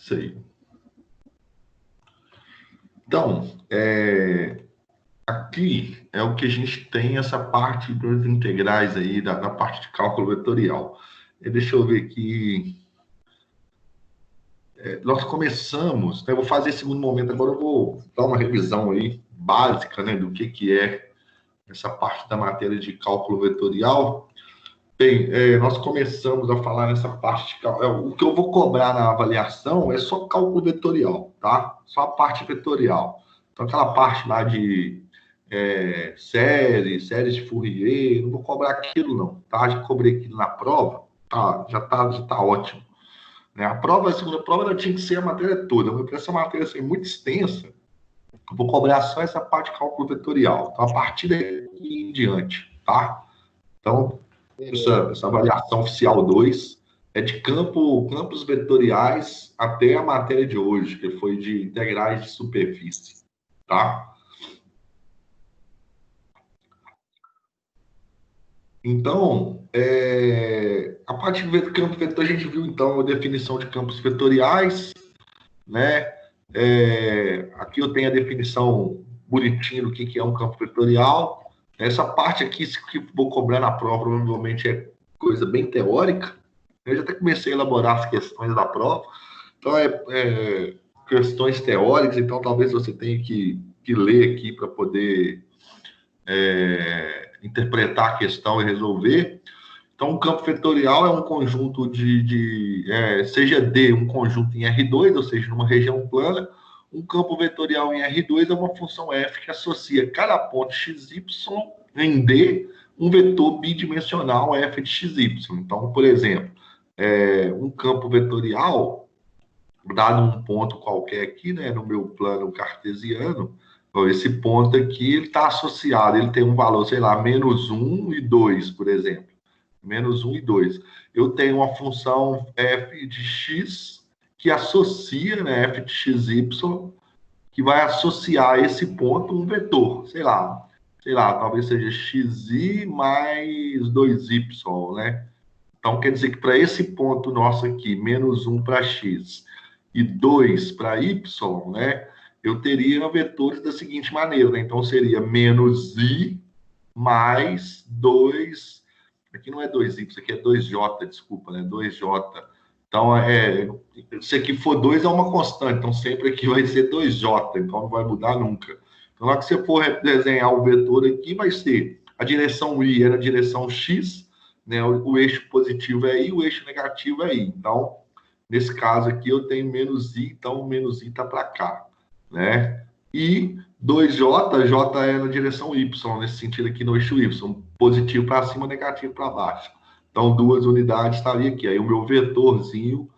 Isso aí. Então, aqui é o que a gente tem, essa parte das integrais aí, da parte de cálculo vetorial. Deixa eu ver aqui. Nós começamos, né, eu vou fazer esse segundo momento agora, eu vou dar uma revisão aí básica, né, do que é essa parte da matéria de cálculo vetorial. Bem, nós começamos a falar nessa parte de o que eu vou cobrar na avaliação é só cálculo vetorial, tá? Só a parte vetorial. Então, aquela parte lá de séries de Fourier, não vou cobrar aquilo não, tá? Já cobrei aquilo na prova, tá? Já tá ótimo. Né? A segunda prova, ela tinha que ser a matéria toda. Mas para essa matéria ser muito extensa, eu vou cobrar só essa parte de cálculo vetorial. Então, a partir daí em diante, tá? Então, essa avaliação oficial 2 é de campos vetoriais até a matéria de hoje, que foi de integrais de superfície, tá? Então, a parte de campo vetor, a gente viu, então, a definição de campos vetoriais, né? Aqui eu tenho a definição bonitinha do que é um campo vetorial. Essa parte aqui, que vou cobrar na prova, provavelmente é coisa bem teórica. Eu já até comecei a elaborar as questões da prova. Então, questões teóricas, então talvez você tenha que ler aqui para poder interpretar a questão e resolver. Então, um campo vetorial é um conjunto seja D um conjunto em R2, ou seja, numa região plana. Um campo vetorial em R2 é uma função f que associa cada ponto xy em D um vetor bidimensional f de xy. Então, por exemplo, um campo vetorial, dado um ponto qualquer aqui, né, no meu plano cartesiano, esse ponto aqui está associado, ele tem um valor, sei lá, -1 e 2, por exemplo. -1 e 2. Eu tenho uma função f de x que associa, né, f de xy, que vai associar a esse ponto um vetor, sei lá, talvez seja xy mais 2y, né? Então, quer dizer que para esse ponto nosso aqui, -1 para x e 2 para y, né, eu teria vetores da seguinte maneira, né? Então, seria -i mais 2... Aqui não é 2y, isso aqui é 2j, desculpa, né? 2j. Então, se aqui for 2 é uma constante, então sempre aqui vai ser 2j, então não vai mudar nunca. Então, na hora que você for desenhar o vetor aqui, vai ser a direção y é na direção x, né? O eixo positivo é y, o eixo negativo é y. Então, nesse caso aqui, eu tenho -i, então o -i está para cá, né? E 2j, j é na direção y, nesse sentido aqui no eixo y, positivo para cima, negativo para baixo. Então, 2 unidades estaria aqui. Aí o meu vetorzinho,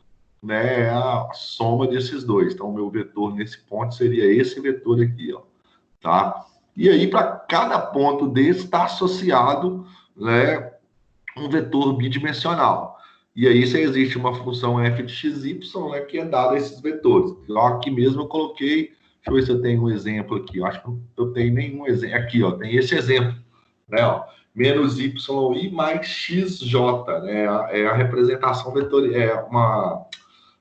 né, é a soma desses dois. Então, o meu vetor nesse ponto seria esse vetor aqui, ó, tá? E aí, para cada ponto desse, está associado, né, um vetor bidimensional. E aí, se existe uma função f de xy, né, que é dada a esses vetores. Então, aqui mesmo eu coloquei, deixa eu ver se eu tenho um exemplo aqui. Eu acho que eu tenho nenhum exemplo. Aqui, ó, tem esse exemplo, né, ó, -yi mais xj, né, é a representação vetorial, é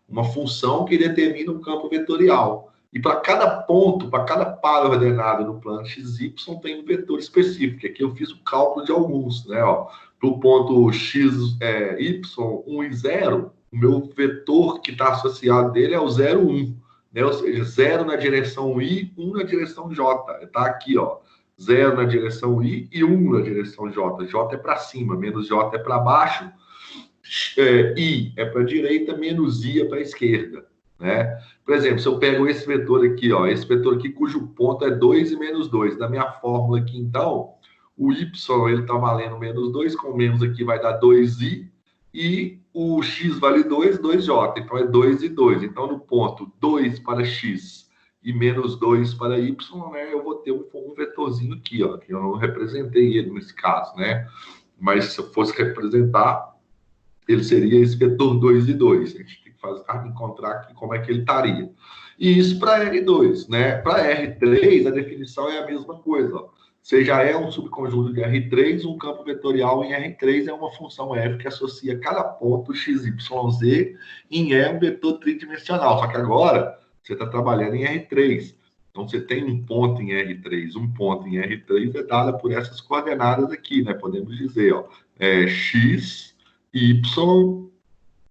uma função que determina um campo vetorial. E para cada ponto, para cada par ordenado no plano xy, tem um vetor específico. Aqui eu fiz o cálculo de alguns, né, ó. Para o ponto x, y, 1 e 0, o meu vetor que está associado dele é o 0, 1. Né? Ou seja, 0 na direção y, 1 na direção j. Está aqui, ó. 0 na direção y e 1 na direção j. J é para cima, menos j é para baixo, i é para a direita, menos i é para a esquerda. Né? Por exemplo, se eu pego esse vetor aqui, ó, esse vetor aqui cujo ponto é 2 e menos 2. Na minha fórmula aqui, então, o y ele está valendo -2, com menos aqui vai dar 2i, e o x vale 2, 2j, então é 2 e 2. Então, no ponto 2 para x e -2 para y, né, eu vou ter um vetorzinho aqui, ó, que eu não representei ele nesse caso, né? Mas se eu fosse representar, ele seria esse vetor 2 e 2. A gente tem que encontrar aqui como é que ele estaria. E isso para R2, né? Para R3, a definição é a mesma coisa, ó. você já é um subconjunto de R3, um campo vetorial em R3 é uma função f que associa cada ponto x, y, z em E um vetor tridimensional. Só que agora você está trabalhando em R3. Então você tem um ponto em R3. Um ponto em R3 é dado por essas coordenadas aqui, né? Podemos dizer, ó, x, y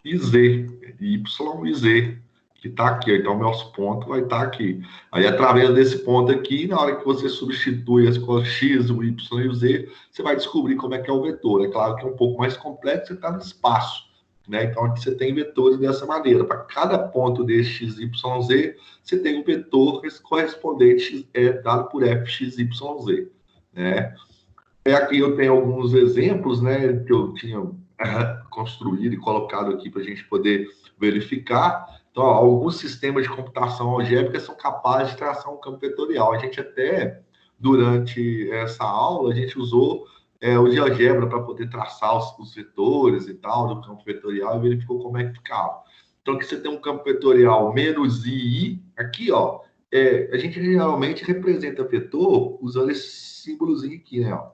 e z. Y e z, que está aqui. Então, meus pontos vai estar aqui. Aí, através desse ponto aqui, na hora que você substitui as coisas x, o y e o z, você vai descobrir como é que é o vetor. É claro que é um pouco mais complexo, você está no espaço. Né? Então, aqui você tem vetores dessa maneira. Para cada ponto desse x, y, z, você tem um vetor correspondente dado por f, x, y, z. Né? Aqui eu tenho alguns exemplos, né, que eu tinha construído e colocado aqui para a gente poder verificar. Então, ó, alguns sistemas de computação algébrica são capazes de traçar um campo vetorial. A gente até, durante essa aula, a gente usou o GeoGebra para poder traçar os vetores e tal do campo vetorial e verificou como é que ficava. Então, aqui você tem um campo vetorial menos i, aqui, ó, a gente geralmente representa vetor usando esse símbolozinho aqui, né, ó,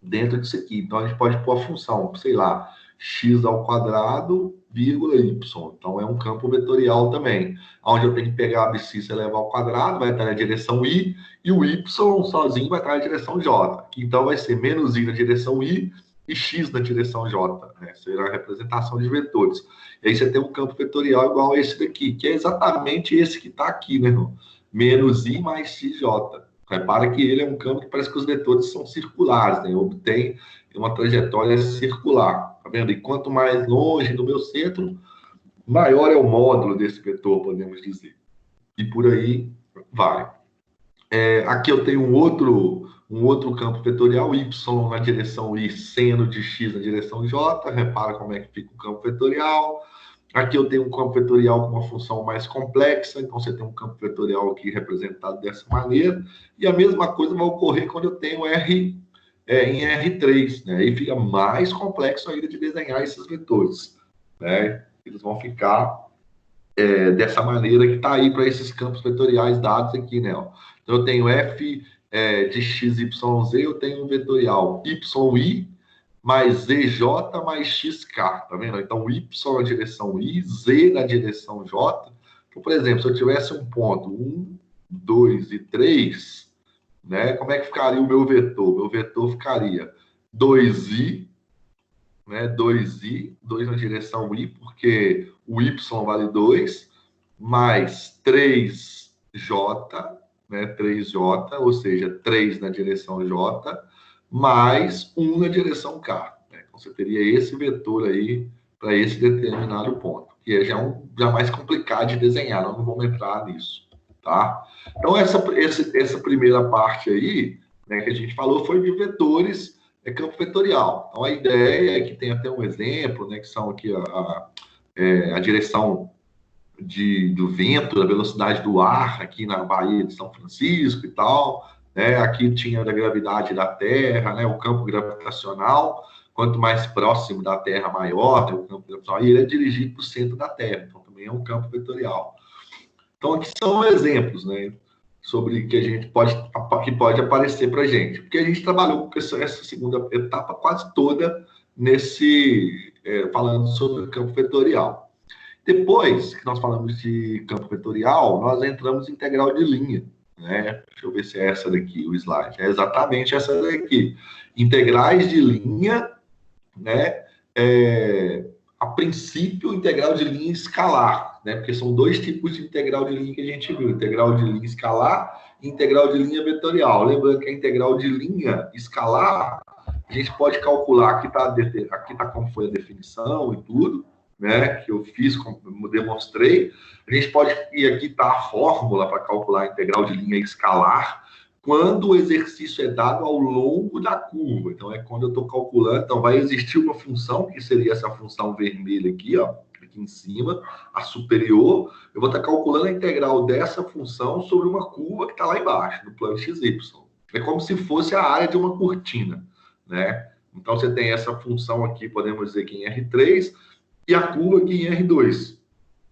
dentro disso aqui. Então, a gente pode pôr a função, sei lá, x ao quadrado, vírgula, y. Então, é um campo vetorial também, onde eu tenho que pegar a abscissa elevado ao quadrado, vai estar na direção i, e o y sozinho vai estar na direção j. Então, vai ser menos i na direção i e x na direção j. Né? Será a representação de vetores. E aí você tem um campo vetorial igual a esse daqui, que é exatamente esse que está aqui, né, irmão? Menos i mais xj. Repara que ele é um campo que parece que os vetores são circulares, né? Obtém uma trajetória circular, tá vendo? E quanto mais longe do meu centro, maior é o módulo desse vetor, podemos dizer. E por aí vai. Aqui eu tenho um outro campo vetorial, y na direção i, seno de x na direção j. Repara como é que fica o campo vetorial. Aqui eu tenho um campo vetorial com uma função mais complexa, então você tem um campo vetorial aqui representado dessa maneira, e a mesma coisa vai ocorrer quando eu tenho R em R3, né? Aí fica mais complexo ainda de desenhar esses vetores, né? Eles vão ficar dessa maneira que está aí para esses campos vetoriais dados aqui, né? Então eu tenho f de x, y, z, eu tenho um vetorial yi, mais zj mais xk, tá vendo? Então, y na direção i, z na direção j. Então, por exemplo, se eu tivesse um ponto 1, 2 e 3, né? Como é que ficaria o meu vetor? Meu vetor ficaria 2i, né? 2i, 2 na direção i, porque o y vale 2, mais 3j, né? 3j, ou seja, 3 na direção j, mais 1 na direção K. Né? Então, você teria esse vetor aí para esse determinado ponto, que é já mais complicado de desenhar, nós não vamos entrar nisso, tá? Então, essa primeira parte aí, né, que a gente falou, foi de vetores, campo vetorial. Então, a ideia é que tem até um exemplo, né, que são aqui a direção do vento, da velocidade do ar aqui na Baía de São Francisco e tal, né? Aqui tinha da gravidade da Terra, né? O campo gravitacional, quanto mais próximo da Terra, maior, né? O campo gravitacional, e ele é dirigido para o centro da Terra, então também é um campo vetorial. Então, aqui são exemplos, né? Sobre que a gente que pode aparecer para a gente, porque a gente trabalhou com essa segunda etapa quase toda falando sobre o campo vetorial. Depois que nós falamos de campo vetorial, nós entramos em integral de linha, né? Deixa eu ver se é essa daqui, o slide. É exatamente essa daqui. Integrais de linha, né? A princípio, integral de linha escalar, né? Porque são dois tipos de integral de linha que a gente viu: integral de linha escalar e integral de linha vetorial. Lembrando que a integral de linha escalar, a gente pode calcular, aqui tá como foi a definição e tudo, né, que eu fiz, como demonstrei. A gente pode, e aqui está a fórmula para calcular a integral de linha escalar, quando o exercício é dado ao longo da curva. Então, é quando eu estou calculando, então vai existir uma função, que seria essa função vermelha aqui, ó, aqui em cima, a superior. Eu vou estar calculando a integral dessa função sobre uma curva que está lá embaixo, no plano XY. É como se fosse a área de uma cortina, né? Então, você tem essa função aqui, podemos dizer que em R3, e a curva aqui em R2,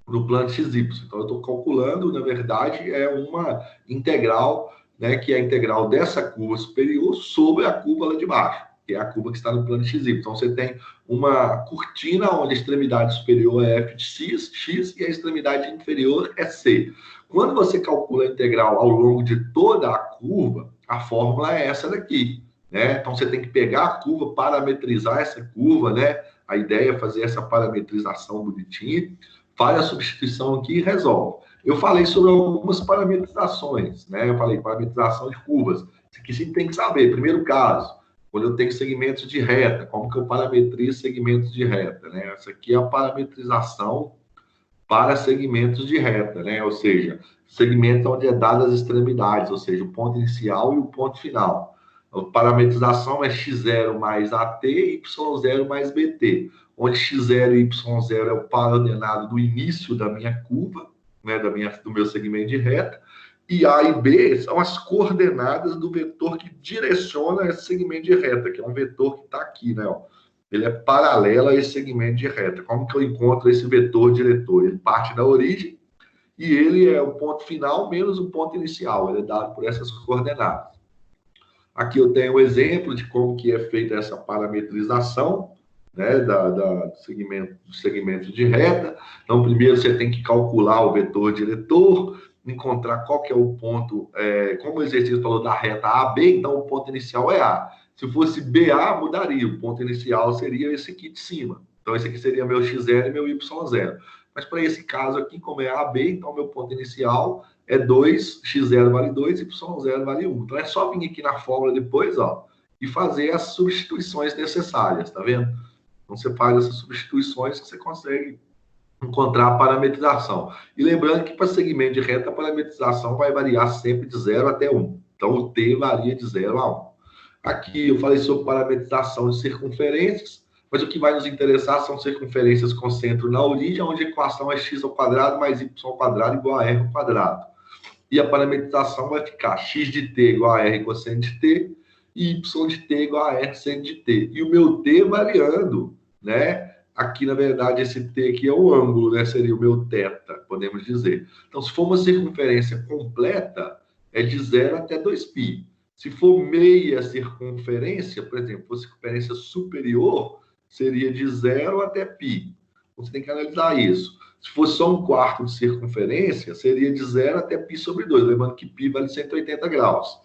no plano XY. Então, eu estou calculando, na verdade, é uma integral né, que é a integral dessa curva superior sobre a curva lá de baixo, que é a curva que está no plano XY. Então, você tem uma cortina onde a extremidade superior é f de x, e a extremidade inferior é c. Quando você calcula a integral ao longo de toda a curva, a fórmula é essa daqui, né? Então, você tem que pegar a curva, parametrizar essa curva, né? A ideia é fazer essa parametrização bonitinha, faz a substituição aqui e resolve. Eu falei sobre algumas parametrizações, né? Eu falei parametrização de curvas. Isso aqui você tem que saber. Primeiro caso, quando eu tenho segmentos de reta, como que eu parametrizo segmentos de reta, né? Essa aqui é a parametrização para segmentos de reta, né? Ou seja, segmentos onde é dadas as extremidades, ou seja, o ponto inicial e o ponto final. A parametrização é x0 mais AT e y0 mais BT, onde x0 e y0 é o par ordenado do início da minha curva, né, do meu segmento de reta, e A e B são as coordenadas do vetor que direciona esse segmento de reta, que é um vetor que está aqui, né? Ó. Ele é paralelo a esse segmento de reta. Como que eu encontro esse vetor diretor? Ele parte da origem e ele é o ponto final menos o ponto inicial. Ele é dado por essas coordenadas. Aqui eu tenho um exemplo de como que é feita essa parametrização, né, do segmento de reta. Então, primeiro você tem que calcular o vetor diretor, encontrar qual que é o ponto, como o exercício falou da reta AB, então o ponto inicial é A. Se fosse BA, mudaria, o ponto inicial seria esse aqui de cima. Então, esse aqui seria meu x0 e meu y0. Mas para esse caso aqui, como é AB, então meu ponto inicial é 2, x0 vale 2, y0 vale 1. Então, é só vir aqui na fórmula depois, ó, e fazer as substituições necessárias, tá vendo? Então, você faz essas substituições que você consegue encontrar a parametrização. E lembrando que para segmento de reta, a parametrização vai variar sempre de 0 até 1. Então, o t varia de 0 a 1. Aqui eu falei sobre parametrização de circunferências, mas o que vai nos interessar são circunferências com centro na origem, onde a equação é x ao quadrado mais y ao quadrado igual a r ao quadrado. E a parametrização vai ficar x de t igual a r cosseno de t e y de t igual a r seno de t. E o meu t variando, né? Aqui, na verdade, esse t aqui é o ângulo, né? Seria o meu θ, podemos dizer. Então, se for uma circunferência completa, é de 0 até 2π. Se for meia circunferência, por exemplo, for circunferência superior, seria de 0 até π. Você tem que analisar isso. Se fosse só um quarto de circunferência, seria de 0 até π sobre 2, lembrando que π vale 180 graus.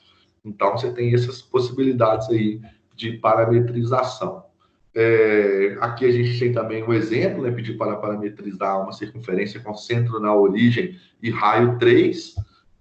Então, você tem essas possibilidades aí de parametrização. Aqui a gente tem também um exemplo, né? Pedir para parametrizar uma circunferência com centro na origem e raio 3.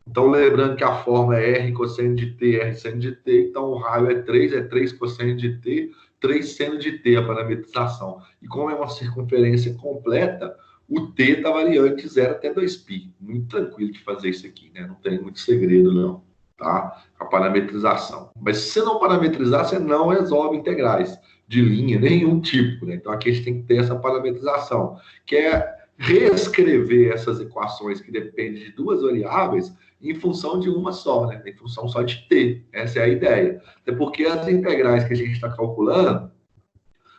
Então, lembrando que a fórmula é r cosseno de t, r seno de t. Então, o raio é 3 cosseno de t, 3 seno de t, a parametrização. E como é uma circunferência completa, o t está variando de 0 até 2π. Muito tranquilo de fazer isso aqui, né? Não tem muito segredo, não. Tá? A parametrização. Mas se você não parametrizar, você não resolve integrais de linha, nenhum tipo, né? Então, aqui a gente tem que ter essa parametrização, que é reescrever essas equações que dependem de duas variáveis em função de uma só, né? Em função só de t. Essa é a ideia. Até porque as integrais que a gente está calculando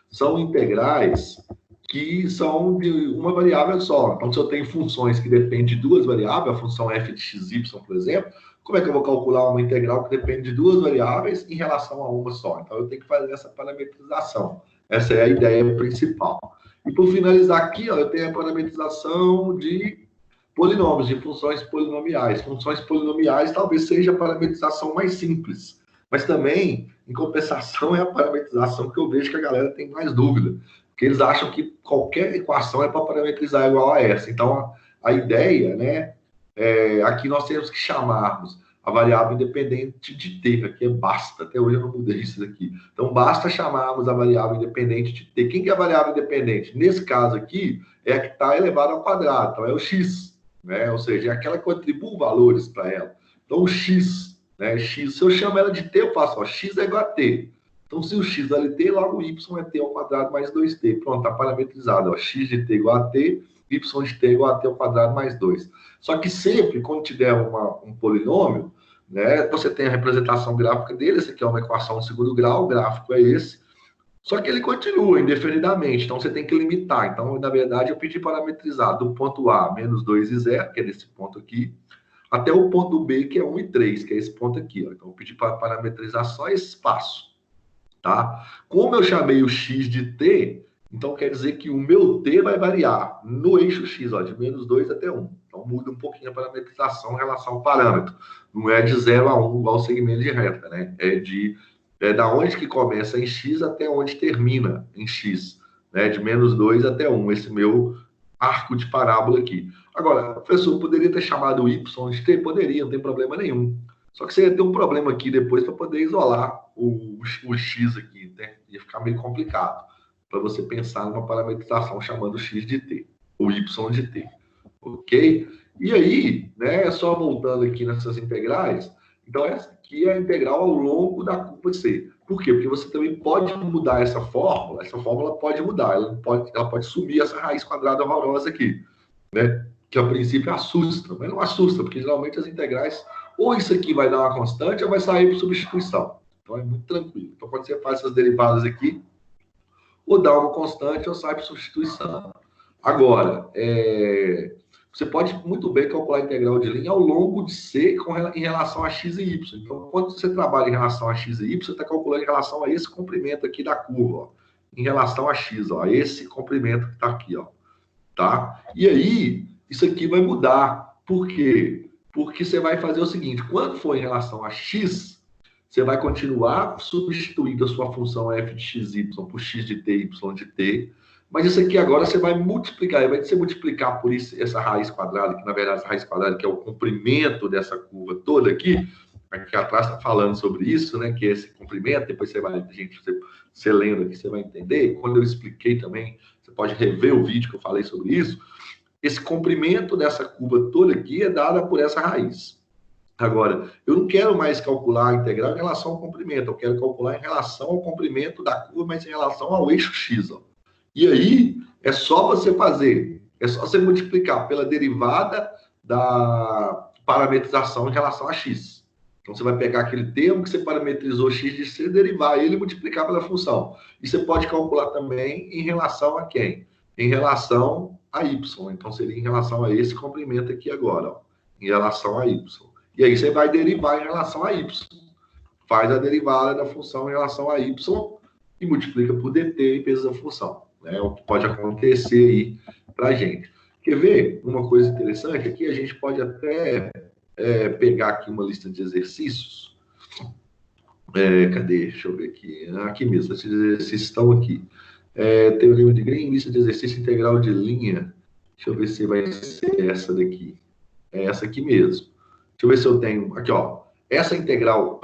são integrais que são de uma variável só. Então, se eu tenho funções que dependem de duas variáveis, a função f de xy, por exemplo, como é que eu vou calcular uma integral que depende de duas variáveis em relação a uma só? Então, eu tenho que fazer essa parametrização. Essa é a ideia principal. E, por finalizar aqui, ó, eu tenho a parametrização de polinômios, de funções polinomiais. Funções polinomiais talvez seja a parametrização mais simples. Mas também, em compensação, é a parametrização que eu vejo que a galera tem mais dúvida. Porque eles acham que qualquer equação é para parametrizar igual a essa. Então, a ideia, né? Aqui nós temos que chamarmos a variável independente de t, aqui é basta, até hoje eu não mudei isso aqui. Então, basta chamarmos a variável independente de t. Quem que é a variável independente? Nesse caso aqui, é a que está elevada ao quadrado, então é o x, né? Ou seja, é aquela que eu atribuo valores para ela. Então, o x, né? X, se eu chamo ela de t, eu faço, ó, x é igual a t. Então, se o x vale t, logo o y é t ao quadrado mais 2t. Pronto, está parametrizado, ó, x de t igual a t, y de t igual a t ao quadrado mais 2. Só que sempre, quando tiver um polinômio, né, você tem a representação gráfica dele, essa aqui é uma equação de segundo grau, o gráfico é esse, só que ele continua indefinidamente, então você tem que limitar. Então, na verdade, eu pedi parametrizar do ponto A, menos 2 e 0, que é desse ponto aqui, até o ponto B, que é 1 e 3, que é esse ponto aqui. Ó. Então, eu pedi para parametrizar só esse espaço. Tá? Como eu chamei o x de t, então quer dizer que o meu t vai variar no eixo x, ó, de -2 até 1. Então muda um pouquinho a parametrização em relação ao parâmetro. Não é de 0 a 1 igual o segmento de reta, né? É da onde que começa em x até onde termina em x, né? De -2 até 1, esse meu arco de parábola aqui. Agora, professor, poderia ter chamado y de t? Poderia, não tem problema nenhum. Só que você ia ter um problema aqui depois para poder isolar o x aqui, né? Ia ficar meio complicado para você pensar numa parametrização chamando x de t, ou y de t, ok? E aí, né, só voltando aqui nessas integrais, então essa aqui é a integral ao longo da curva C. Por quê? Porque você também pode mudar essa fórmula pode mudar, ela pode sumir essa raiz quadrada horrorosa aqui, né? Que a princípio assusta, mas não assusta, porque geralmente as integrais, ou isso aqui vai dar uma constante, ou vai sair por substituição. Então é muito tranquilo. Então quando você faz essas derivadas aqui, ou dá uma constante ou sai por substituição. Agora, você pode muito bem calcular a integral de linha ao longo de C em relação a x e y. Então, quando você trabalha em relação a x e y, você está calculando em relação a esse comprimento aqui da curva, ó, em relação a x, ó, esse comprimento que está aqui, ó, tá? E aí, isso aqui vai mudar. Por quê? Porque você vai fazer o seguinte, quando for em relação a x, você vai continuar substituindo a sua função f de xy por x de t, y de t, mas isso aqui agora você vai multiplicar, vai você multiplicar por isso, essa raiz quadrada, que na verdade essa raiz quadrada que é o comprimento dessa curva toda aqui atrás está falando sobre isso, né, que é esse comprimento, depois você lendo aqui, você vai entender, quando eu expliquei também, você pode rever o vídeo que eu falei sobre isso, esse comprimento dessa curva toda aqui é dada por essa raiz. Agora, eu não quero mais calcular a integral em relação ao comprimento, eu quero calcular em relação ao comprimento da curva, mas em relação ao eixo x. Ó. E aí, é só você multiplicar pela derivada da parametrização em relação a x. Então, você vai pegar aquele termo que você parametrizou x de c, derivar ele e multiplicar pela função. E você pode calcular também em relação a quem? Em relação a y. Então, seria em relação a esse comprimento aqui agora, ó, em relação a y. E aí você vai derivar em relação a y. Faz a derivada da função em relação a y e multiplica por dt e peso da função. É o que pode acontecer aí para a gente. Quer ver uma coisa interessante? Aqui a gente pode até pegar aqui uma lista de exercícios. Cadê? Deixa eu ver aqui. Aqui mesmo, esses exercícios estão aqui. Teorema de Green, lista de exercício integral de linha. Deixa eu ver se vai ser essa daqui. É essa aqui mesmo. Deixa eu ver se eu tenho. Aqui, ó. Essa integral,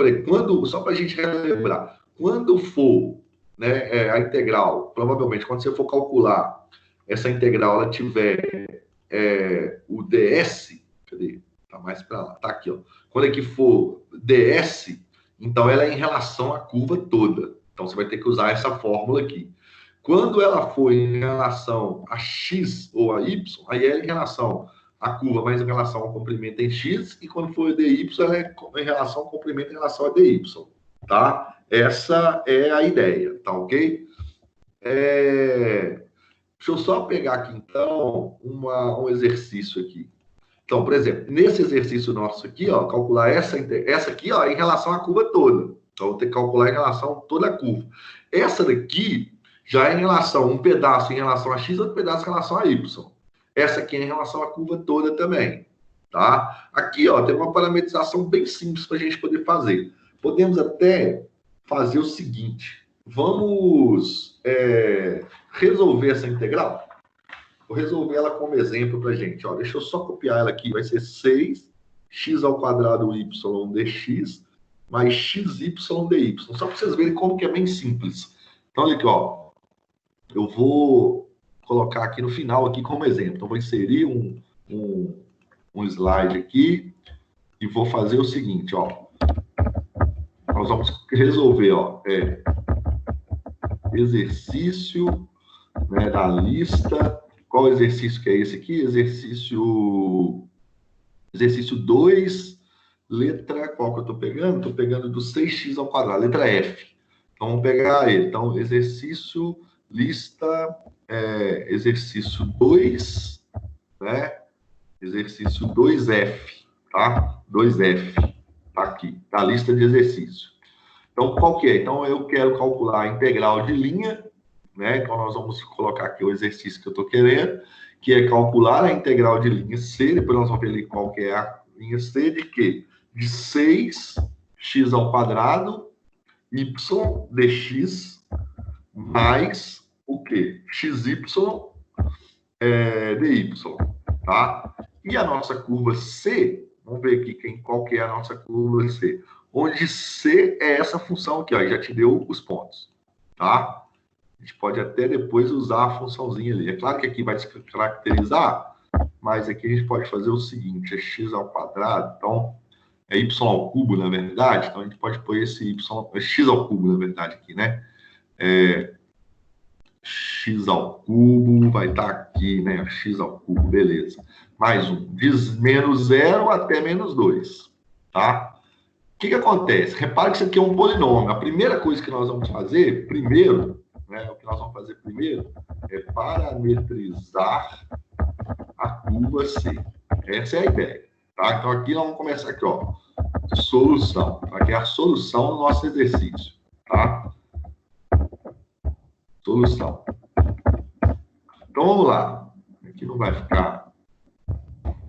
só para a gente relembrar, quando for, né, a integral, provavelmente, quando você for calcular essa integral, ela tiver o ds, cadê? Tá mais para lá, tá aqui, ó. Quando é que for ds, então ela é em relação à curva toda. Então você vai ter que usar essa fórmula aqui. Quando ela for em relação a x ou a y, aí é em relação à curva, mas em relação ao comprimento em x, e quando for dy, ela é em relação ao comprimento em relação a dy, tá? Essa é a ideia, tá ok? Deixa eu só pegar aqui, então, um exercício aqui. Então, por exemplo, nesse exercício nosso aqui, ó, calcular essa aqui, ó, em relação à curva toda. Então, eu vou ter que calcular em relação a toda a curva. Essa daqui já é em relação, um pedaço em relação a x, outro pedaço em relação a y. Essa aqui é em relação à curva toda também, tá? Aqui, ó, tem uma parametrização bem simples para a gente poder fazer. Podemos até fazer o seguinte. Vamos resolver essa integral? Vou resolver ela como exemplo para a gente. Ó, deixa eu só copiar ela aqui. Vai ser 6x ao quadrado y dx mais xy dy. Só para vocês verem como que é bem simples. Então, olha aqui, ó. Eu vou colocar aqui no final aqui como exemplo. Então, vou inserir um slide aqui e vou fazer o seguinte, ó. Nós vamos resolver, ó, exercício, né, da lista. Qual exercício que é esse aqui? Exercício 2, letra, qual que eu estou pegando? Estou pegando do 6x ao quadrado, letra F. Então, vamos pegar ele. Então, exercício, lista, exercício 2, né? Exercício 2F, tá tá? 2F, tá aqui, tá a lista de exercício. Então, qual que é? Então, eu quero calcular a integral de linha, né? Então, nós vamos colocar aqui o exercício que eu estou querendo, que é calcular a integral de linha C, depois nós vamos ver ali qual que é a linha C de quê? De 6x ao quadrado, y dx, mais o quê? xy dy, tá? E a nossa curva C, vamos ver aqui qual que é a nossa curva C. Onde C é essa função aqui, ó, já te deu os pontos, tá? A gente pode até depois usar a funçãozinha ali. É claro que aqui vai se caracterizar, mas aqui a gente pode fazer o seguinte, é x ao quadrado, então é y ao cubo, na verdade, então a gente pode pôr esse x ao cubo, na verdade, aqui, né? X ao cubo, vai estar aqui, né? X ao cubo, beleza. Mais um, de menos 0 até menos 2, tá? O que acontece? Repare que isso aqui é um polinômio. A primeira coisa que nós vamos fazer, primeiro, né? O que nós vamos fazer primeiro é parametrizar a curva C. Essa é a ideia, tá? Então aqui nós vamos começar aqui, ó. Solução. Aqui é a solução do nosso exercício, tá? Solução. Então, vamos lá. Aqui não vai ficar.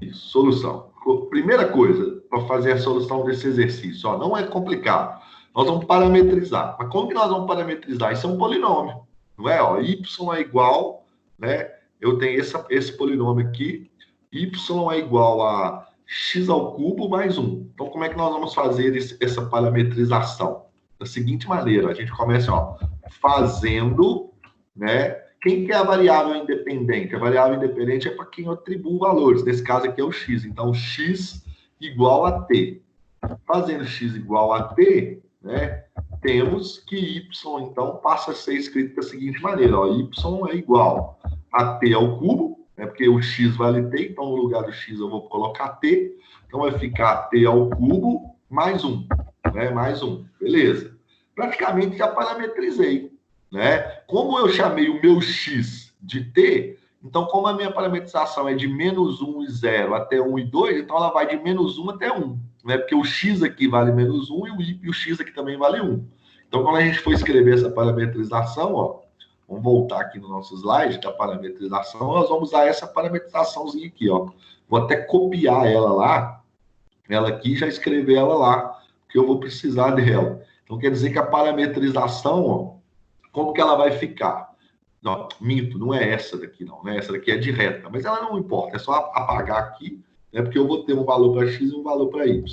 Isso, solução. Primeira coisa, para fazer a solução desse exercício, ó, não é complicado. Nós vamos parametrizar. Mas como que nós vamos parametrizar? Isso é um polinômio, não é? Ó, y é igual, né? Eu tenho esse polinômio aqui. Y é igual a x ao cubo mais 1. Então, como é que nós vamos fazer essa parametrização? Da seguinte maneira, a gente começa, ó, fazendo, né? Quem que é a variável independente? A variável independente é para quem eu atribuo valores. Nesse caso aqui é o x. Então, x igual a t. Fazendo x igual a t, né? Temos que y, então, passa a ser escrito da seguinte maneira. Ó, y é igual a t ao cubo, né? Porque o x vale t, então no lugar do x eu vou colocar t. Então, vai ficar t ao cubo mais 1. Né? Mais 1. Beleza. Praticamente já parametrizei. Né? Como eu chamei o meu x de t, então como a minha parametrização é de menos 1 e 0 até 1 e 2, então ela vai de menos 1 até 1, né? Porque o x aqui vale menos 1 e o x aqui também vale 1. Então, quando a gente for escrever essa parametrização, ó, vamos voltar aqui no nosso slide da parametrização, nós vamos usar essa parametrizaçãozinha aqui, ó. Vou até copiar ela lá, ela aqui, já escrever ela lá, porque eu vou precisar dela. Então, quer dizer que a parametrização, ó, como que ela vai ficar? Não, minto, não é essa daqui, não. Né? Essa daqui é de reta, mas ela não importa. É só apagar aqui, né? Porque eu vou ter um valor para x e um valor para y.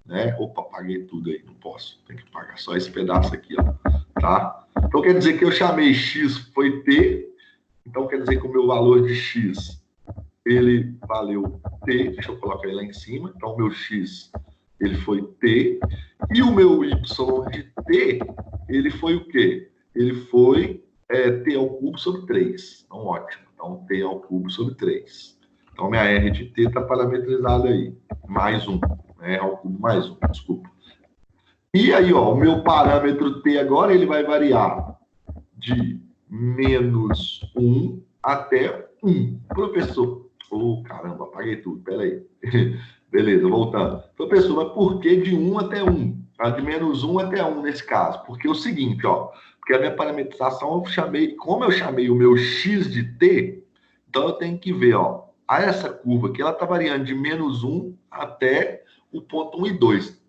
Né? Opa, apaguei tudo aí, não posso. Tem que apagar só esse pedaço aqui, ó. Tá? Então, quer dizer que eu chamei x foi t. Então, quer dizer que o meu valor de x, ele valeu t. Deixa eu colocar ele lá em cima. Então, o meu x, ele foi t. E o meu y de t, ele foi o quê? Ele foi t ao cubo sobre 3. Então, ótimo. Então, t ao cubo sobre 3. Então, minha R de t está parametrizada aí. Mais 1. Né? Ao cubo mais 1, desculpa. E aí, ó, o meu parâmetro t agora, ele vai variar de menos 1 até 1. Professor, caramba, apaguei tudo, peraí. Beleza, voltando. Professor, mas por que de 1 até 1? De menos 1 até 1 nesse caso? Porque é o seguinte, ó, porque a minha parametrização, como eu chamei o meu x de t, então eu tenho que ver, ó, essa curva aqui, ela está variando de menos 1 até o ponto 1 e 2.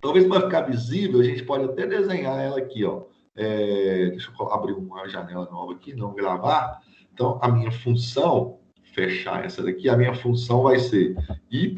Talvez para ficar visível, a gente pode até desenhar ela aqui, ó. Deixa eu abrir uma janela nova aqui, não gravar. Então, a minha função, fechar essa daqui, a minha função vai ser y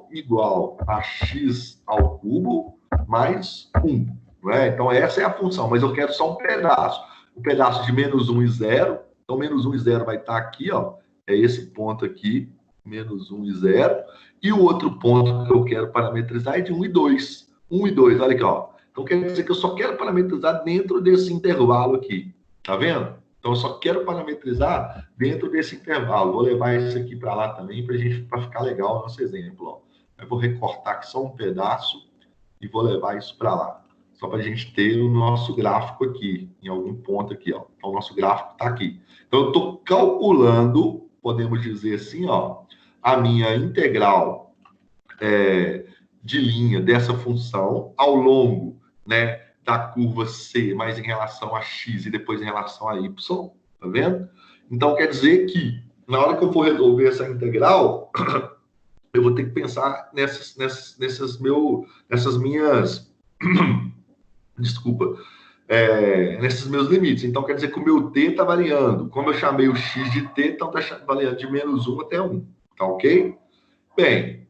igual a x ao cubo mais 1. Né? Então, essa é a função, mas eu quero só um pedaço. Um pedaço de menos 1 e 0. Então, menos 1 e 0 vai estar aqui, ó. É esse ponto aqui, menos 1 e 0. E o outro ponto que eu quero parametrizar é de 1 e 2. 1 e 2, olha aqui, ó. Então, quer dizer que eu só quero parametrizar dentro desse intervalo aqui. Tá vendo? Então, eu só quero parametrizar dentro desse intervalo. Vou levar isso aqui para lá também, para ficar legal o nosso exemplo, ó. Eu vou recortar aqui só um pedaço e vou levar isso para lá. Só para a gente ter o nosso gráfico aqui, em algum ponto aqui, ó. Então, o nosso gráfico está aqui. Então, eu estou calculando, podemos dizer assim, ó, a minha integral de linha dessa função ao longo, né, da curva C, mas em relação a x e depois em relação a y, tá vendo? Então, quer dizer que, na hora que eu for resolver essa integral, eu vou ter que pensar nessas minhas... Desculpa. Nesses meus limites. Então, quer dizer que o meu t está variando. Como eu chamei o x de t, então está variando de menos 1 até 1. Tá ok? Bem,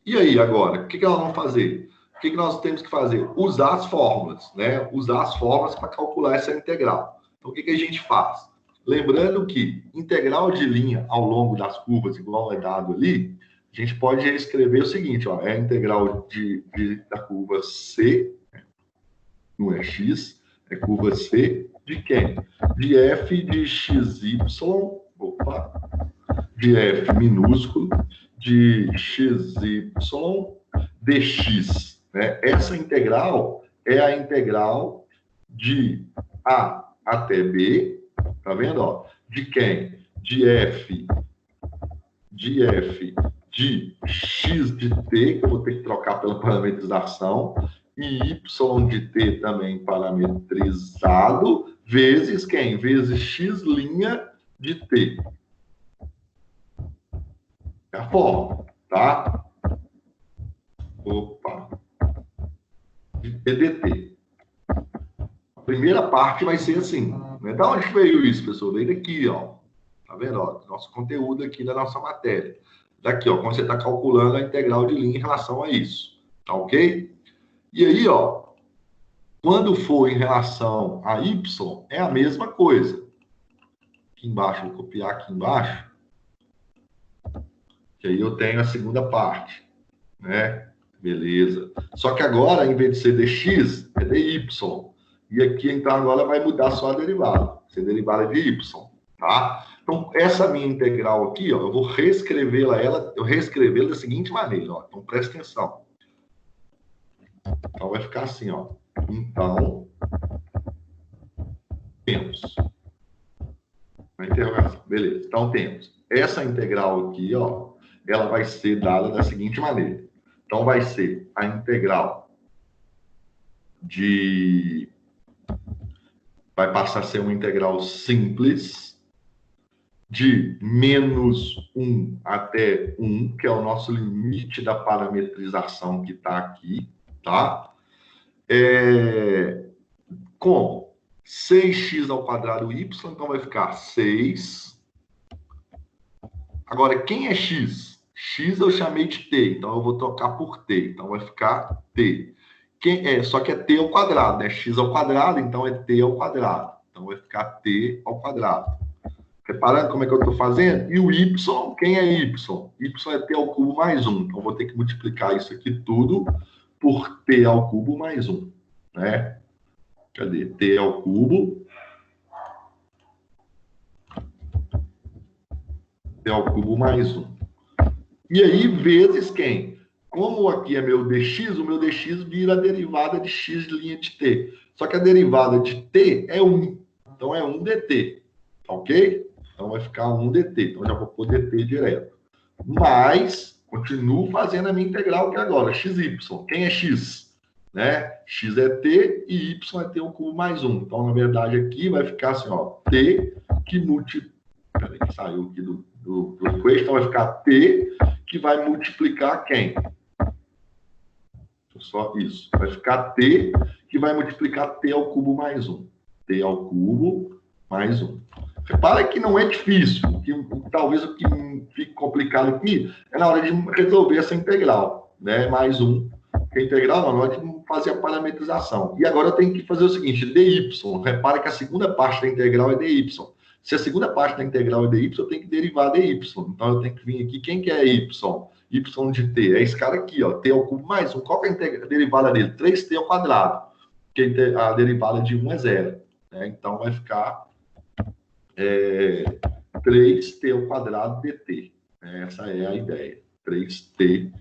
e aí agora? O que nós vamos fazer? O que nós temos que fazer? Usar as fórmulas, né? Usar as fórmulas para calcular essa integral. Então, o que a gente faz? Lembrando que integral de linha ao longo das curvas, igual é dado ali, a gente pode escrever o seguinte, ó, é a integral da curva C, não é x, é curva C de quem? De f de xy, de f minúsculo, de xy dx. Né? Essa integral é a integral de A até B, tá vendo? Ó? De quem? De f de x de t, que eu vou ter que trocar pela parametrização, e y de t também parametrizado, vezes quem? Vezes x' de t. É a fórmula, tá? Opa. De dt. A primeira parte vai ser assim. Né? Da onde veio isso, pessoal? Veio daqui, ó. Tá vendo? Ó, nosso conteúdo aqui da nossa matéria. Daqui, ó, quando você está calculando a integral de linha em relação a isso. Tá ok? E aí, ó, quando for em relação a y, é a mesma coisa. Aqui embaixo, vou copiar aqui embaixo. Que aí eu tenho a segunda parte, né? Beleza. Só que agora, em vez de ser dx, é dy. E aqui, então, agora vai mudar só a derivada. Ser derivada de y, tá? Então, essa minha integral aqui, ó, eu vou reescrevê-la da seguinte maneira, ó. Então, presta atenção. Então, vai ficar assim, ó. Então, temos a interrogação. Beleza. Então, temos essa integral aqui, ó, ela vai ser dada da seguinte maneira. Então, vai ser a integral vai passar a ser uma integral simples de menos 1 até 1, que é o nosso limite da parametrização que está aqui, tá? Como? 6x ao quadrado y, então vai ficar 6. Agora, quem é x? X eu chamei de t, então eu vou trocar por t, então vai ficar t. Só que é t ao quadrado, né? X ao quadrado, então é t ao quadrado. Então vai ficar t ao quadrado. Reparando como é que eu estou fazendo? E o y, quem é y? Y é t ao cubo mais 1. Então eu vou ter que multiplicar isso aqui tudo por t ao cubo mais 1. Né? Cadê? T ao cubo. T ao cubo mais 1. E aí, vezes quem? Como aqui é meu dx, o meu dx vira a derivada de x' de t. Só que a derivada de t é 1. Então, é 1 dt. Ok? Então, vai ficar 1 dt. Então, já vou pôr dt direto. Mas, continuo fazendo a minha integral aqui agora. xy. Quem é x? Né? X é t e y é t ao cubo mais 1. Então, na verdade, aqui vai ficar assim, ó. T que multiplica... Peraí, que saiu aqui do equation. Então, vai ficar t que vai multiplicar quem? Só isso. Vai ficar t que vai multiplicar t ao cubo mais 1. T ao cubo mais 1. Repara que não é difícil. Talvez o que fique complicado aqui é na hora de resolver essa integral. Né? Mais 1. Porque a integral, na hora de fazer a parametrização. E agora eu tenho que fazer o seguinte, dy. Repara que a segunda parte da integral é dy. Se a segunda parte da integral é dy, eu tenho que derivar dy. Então, eu tenho que vir aqui. Quem que é y? Y de t. É esse cara aqui, ó. T ao cubo mais 1. Qual que é a derivada dele? 3t ao quadrado. Porque a derivada de 1 é 0. Né? Então, vai ficar 3t ao quadrado dt. Essa é a ideia. 3t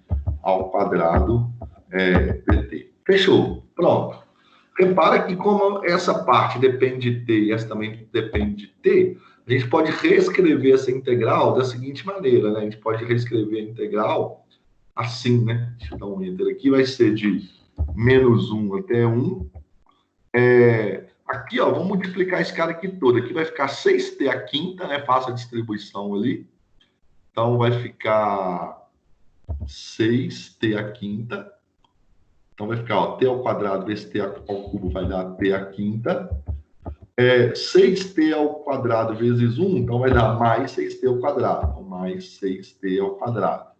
ao quadrado dt. Fechou. Pronto. Repara que como essa parte depende de t e essa também depende de t, a gente pode reescrever essa integral da seguinte maneira, né? A gente pode reescrever a integral assim, né? Deixa eu dar um enter aqui, vai ser de menos 1 até 1. Aqui, ó, vamos multiplicar esse cara aqui todo. Aqui vai ficar 6t à quinta, né? Faça a distribuição ali. Então, vai ficar 6t à quinta. Então, vai ficar, ó, t ao quadrado vezes t ao cubo vai dar t à quinta. 6t ao quadrado vezes 1, então vai dar mais 6t ao quadrado. Então, mais 6t ao quadrado.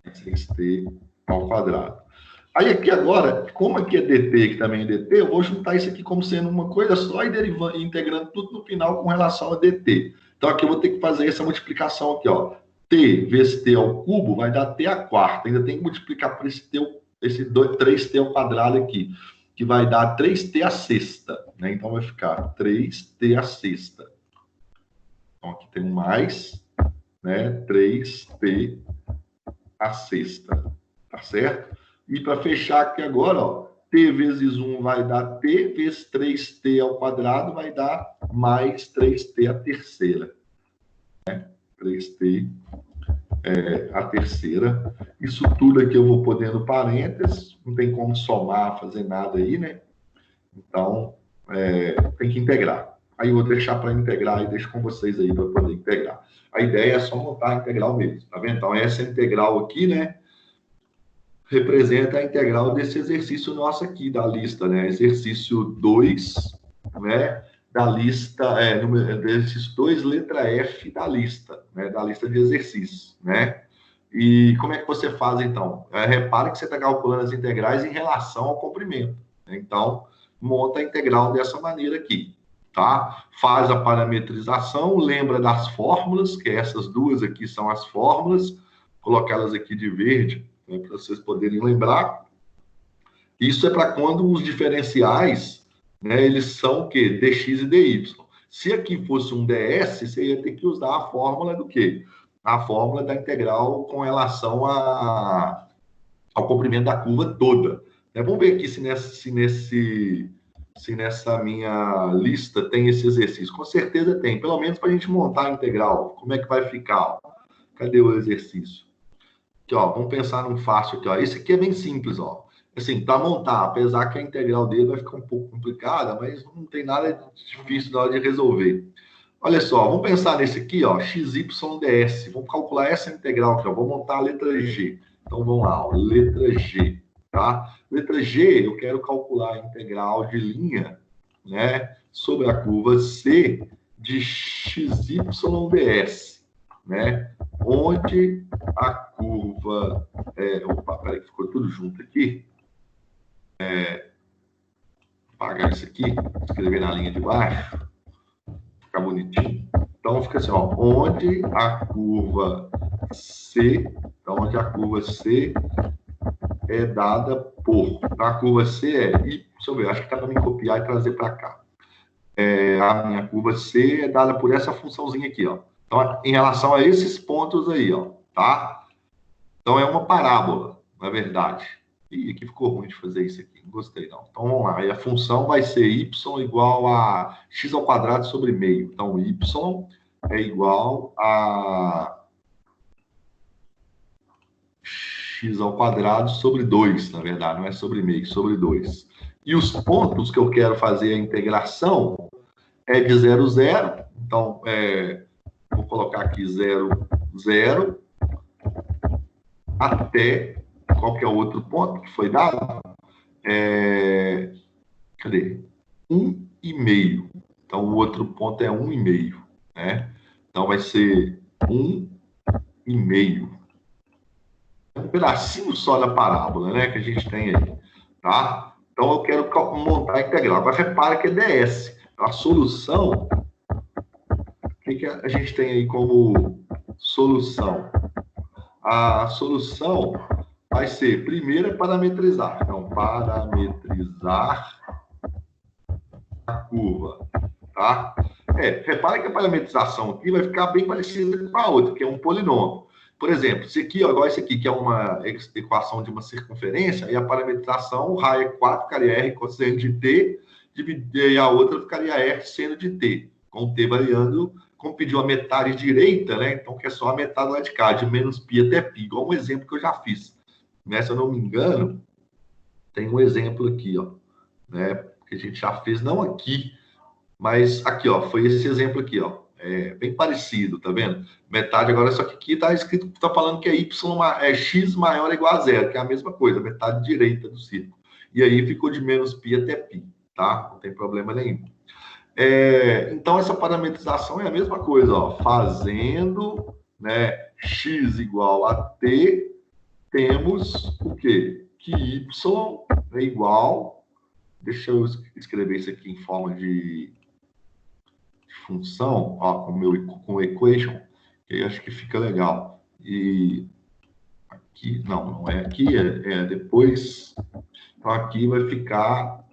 6t ao quadrado. Aí aqui agora, como aqui é dt, que também é dt, eu vou juntar isso aqui como sendo uma coisa só e derivando, integrando tudo no final com relação a dt. Então aqui eu vou ter que fazer essa multiplicação aqui, ó. T vezes t ao cubo vai dar t à quarta. Ainda tem que multiplicar por esse 3t ao quadrado aqui, que vai dar 3t à sexta, né? Então vai ficar 3t à sexta. Então aqui tem um mais, né? 3t à sexta, tá certo? E para fechar aqui agora, ó, t vezes 1 vai dar t, vezes 3t ao quadrado vai dar mais 3t à terceira. Né? 3t à terceira. Isso tudo aqui eu vou pôr no parênteses, não tem como somar, fazer nada aí, né? Então, tem que integrar. Aí eu vou deixar para integrar e deixo com vocês aí para poder integrar. A ideia é só montar a integral mesmo, tá vendo? Então, essa integral aqui, né? Representa a integral desse exercício nosso aqui, da lista, né? Exercício 2, né? Da lista, exercício 2, letra F da lista, né? Da lista de exercícios, né? E como é que você faz, então? Repare que você está calculando as integrais em relação ao comprimento, né? Então, monta a integral dessa maneira aqui, tá? Faz a parametrização, lembra das fórmulas, que essas duas aqui são as fórmulas, colocá-las aqui de verde, né, para vocês poderem lembrar. Isso é para quando os diferenciais, né, eles são o quê? Dx e dy. Se aqui fosse um ds, você ia ter que usar a fórmula do quê? A fórmula da integral com relação ao comprimento da curva toda. Vamos ver aqui se nessa minha lista tem esse exercício. Com certeza tem, pelo menos para a gente montar a integral. Como é que vai ficar? Cadê o exercício? Aqui, ó, vamos pensar num fácil aqui, ó. Esse aqui é bem simples, ó. Assim, para montar, apesar que a integral dele vai ficar um pouco complicada, mas não tem nada difícil na hora de resolver. Olha só, vamos pensar nesse aqui, ó, xyds. Vamos calcular essa integral aqui, ó. Vou montar a letra G. Então, vamos lá, ó, letra G, tá? Letra G, eu quero calcular a integral de linha, né, sobre a curva C de xyds, né? Onde a curva... opa, peraí, que ficou tudo junto aqui. Apagar isso aqui, escrever na linha de baixo, ficar bonitinho. Então, fica assim, ó, onde a curva C, então, onde a curva C é dada por... A curva C é... deixa eu ver, acho que dá para me copiar e trazer para cá. A minha curva C é dada por essa funçãozinha aqui, ó. Então, em relação a esses pontos aí, ó, tá? Então, é uma parábola, na verdade. Ih, aqui ficou ruim de fazer isso aqui, não gostei não. Então, vamos lá. E a função vai ser y igual a x ao quadrado sobre meio. Então, y é igual a x ao quadrado sobre 2, na verdade. Não é sobre meio, sobre 2. E os pontos que eu quero fazer a integração é de 0, 0. Então, vou colocar aqui 0, 0, até, qual que é o outro ponto que foi dado? Cadê? 1,5. Então, o outro ponto é 1,5, né? Então, vai ser 1,5. É um pedacinho só da parábola, né, que a gente tem aí, tá? Então, eu quero montar a integral. Agora, repara que é ds. A solução... O que a gente tem aí como solução? A solução vai ser, primeiro, parametrizar. Então, parametrizar a curva, tá? Repara que a parametrização aqui vai ficar bem parecida com a outra, que é um polinômio. Por exemplo, esse aqui, ó, igual esse aqui, que é uma equação de uma circunferência, e a parametrização, o raio é 4, ficaria R cosseno de T, e a outra ficaria R seno de T, com T variando como pediu a metade direita, né? Então, que é só a metade lá de cá, de menos π até π, igual um exemplo que eu já fiz. Né? Se eu não me engano, tem um exemplo aqui, ó, né? Que a gente já fez, não aqui, mas aqui, ó, foi esse exemplo aqui, ó. É bem parecido, tá vendo? Metade agora, só que aqui tá escrito, tá falando que é x maior ou igual a zero, que é a mesma coisa, metade direita do círculo. E aí ficou de menos π até π, tá? Não tem problema nenhum. Então, essa parametrização é a mesma coisa, ó. Fazendo, né, x igual a t, temos o quê? Que y é igual... Deixa eu escrever isso aqui em forma de função, ó, com equation, que aí acho que fica legal. E aqui, não é aqui, é depois. Então, aqui vai ficar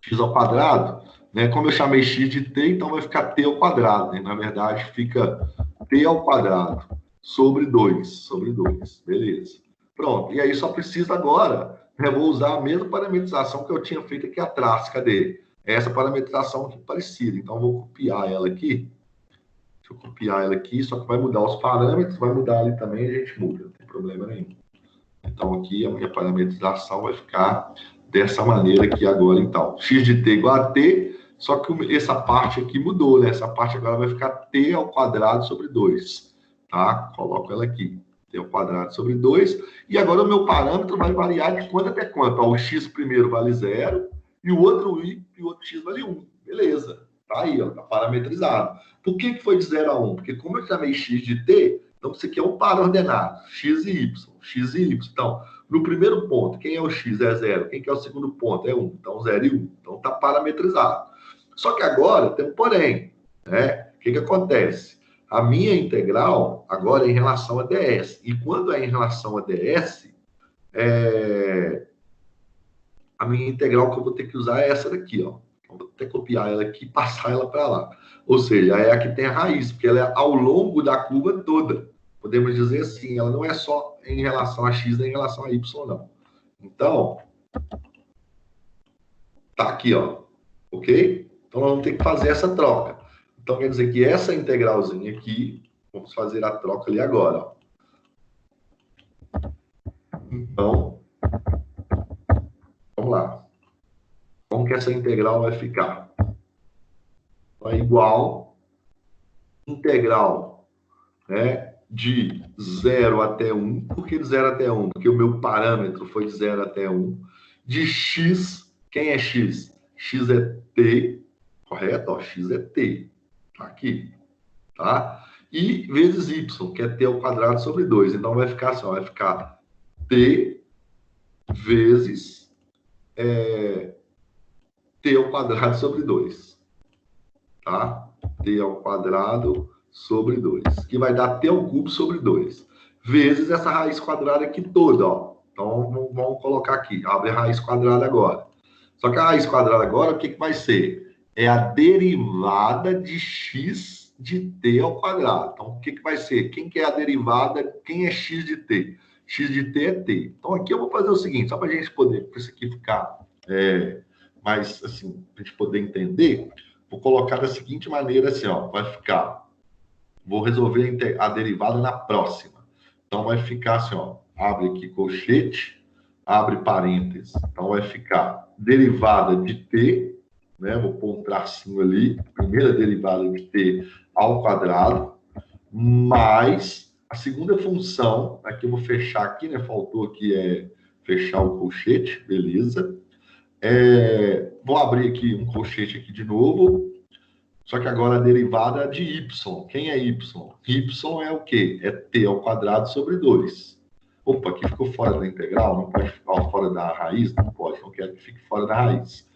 x ao quadrado, né? Como eu chamei x de t, então vai ficar t ao quadrado, né? Na verdade, fica t ao quadrado sobre 2, beleza. Pronto, e aí só precisa agora, eu vou usar a mesma parametrização que eu tinha feito aqui atrás, cadê? Essa parametrização aqui parecida, então eu vou copiar ela aqui. Deixa eu copiar ela aqui, só que vai mudar os parâmetros, vai mudar ali também, a gente muda, não tem problema nenhum. Então aqui a minha parametrização vai ficar dessa maneira aqui agora, então. X de t igual a t, só que essa parte aqui mudou, né? Essa parte agora vai ficar t ao quadrado sobre 2, tá? Coloco ela aqui, t ao quadrado sobre 2, e agora o meu parâmetro vai variar de quanto até quanto. Ó, o x primeiro vale 0, e o outro x vale 1. Beleza, tá aí, ó, tá parametrizado. Por que foi de 0 a 1? Porque como eu chamei x de t, então isso aqui é um par ordenado, x e y. Então, no primeiro ponto, quem é o x é 0, quem que é o segundo ponto é 1. Então, 0 e 1. Então, tá parametrizado. Só que agora tem um porém, né? O que acontece? A minha integral agora é em relação a ds. E quando é em relação a ds, a minha integral que eu vou ter que usar é essa daqui, ó. Eu vou até copiar ela aqui e passar ela para lá. Ou seja, é a que tem a raiz, porque ela é ao longo da curva toda. Podemos dizer assim, ela não é só em relação a x, nem em relação a y, não. Então, tá aqui, ó. Ok? Então, nós vamos ter que fazer essa troca. Então, quer dizer que essa integralzinha aqui, vamos fazer a troca ali agora, ó. Então, vamos lá. Como que essa integral vai ficar? É igual integral, né, de 0 até 1. Por que de 0 até 1? Porque o meu parâmetro foi de 0 até 1. De x, quem é x? X é t, correto? Ó, x é t. Tá aqui, tá? E vezes y, que é t ao quadrado sobre 2. Então vai ficar assim, ó, vai ficar t vezes t ao quadrado sobre 2. Tá? T ao quadrado sobre 2, que vai dar t ao cubo sobre 2, vezes essa raiz quadrada aqui toda, ó. Então, vamos colocar aqui, abre a raiz quadrada agora. Só que a raiz quadrada agora, o que vai ser? É a derivada de x de t ao quadrado. Então, o que vai ser? Quem que é a derivada? Quem é x de t? X de t é t. Então, aqui eu vou fazer o seguinte, só para a gente poder, para isso aqui ficar mais, assim, para a gente poder entender, vou colocar da seguinte maneira, assim, ó, vai ficar, vou resolver a derivada na próxima. Então, vai ficar assim, ó, abre aqui colchete, abre parênteses. Então, vai ficar derivada de t, né, vou pôr um tracinho ali, primeira derivada de t ao quadrado, mais a segunda função, aqui eu vou fechar aqui, né, faltou aqui fechar o colchete, beleza. Vou abrir aqui um colchete aqui de novo, só que agora a derivada de y. Quem é y? Y é o quê? É t ao quadrado sobre 2. Opa, aqui ficou fora da integral, não pode ficar fora da raiz? Não pode, não quero que fique fora da raiz.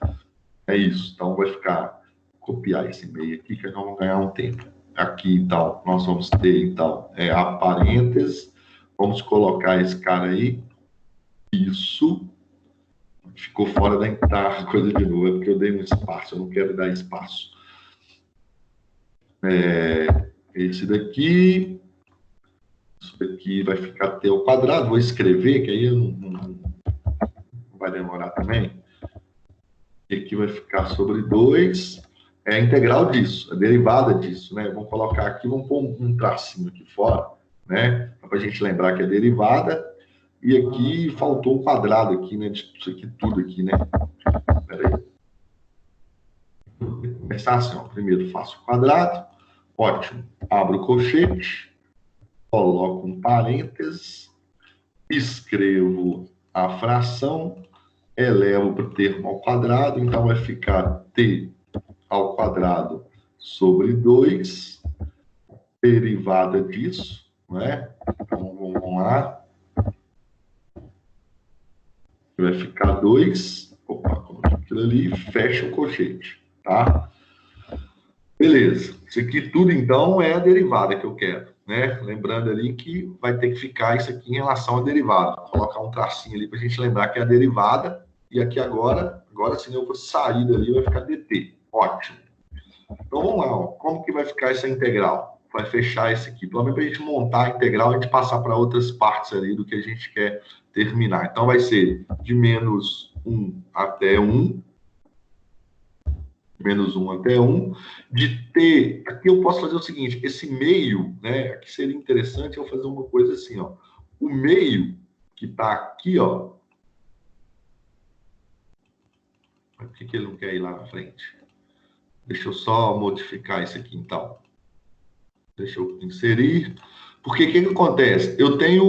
É isso, então vai ficar, copiar esse meio aqui que nós vamos ganhar um tempo. Aqui, então, nós vamos ter, então, a parênteses, vamos colocar esse cara aí, isso. Ficou fora da coisa de novo, é porque eu dei um espaço, eu não quero dar espaço. Esse daqui, isso daqui vai ficar t ao quadrado, vou escrever, que aí não vai demorar também. E aqui vai ficar sobre 2, é a integral disso, a derivada disso, né? Vamos colocar aqui, vamos pôr um tracinho aqui fora, né? Para a gente lembrar que é derivada. E aqui faltou um quadrado aqui, né? Disso aqui tudo aqui, né? Espera aí. Vou começar assim, ó. Primeiro faço o quadrado. Ótimo. Abro o colchete. Coloco um parênteses. Escrevo a fração. Elevo para o termo ao quadrado. Então, vai ficar t ao quadrado sobre 2. Derivada disso, né? Então, vamos lá. Vai ficar 2. Opa, coloquei aquilo ali. Fecha o colchete, tá? Beleza. Isso aqui tudo, então, é a derivada que eu quero, né? Lembrando ali que vai ter que ficar isso aqui em relação à derivada. Vou colocar um tracinho ali para a gente lembrar que é a derivada. E aqui agora sim eu vou sair dali, vai ficar dt. Ótimo. Então, vamos lá. Ó. Como que vai ficar essa integral? Vai fechar esse aqui. Pelo menos para a gente montar a integral e a gente passar para outras partes ali do que a gente quer terminar. Então, vai ser de menos 1 até 1. Menos 1 até 1. De t, aqui eu posso fazer o seguinte, esse meio, né? Aqui seria interessante eu fazer uma coisa assim, ó. O meio que está aqui, ó. Por que ele não quer ir lá na frente? Deixa eu só modificar isso aqui, então. Deixa eu inserir. Porque o que acontece? Eu tenho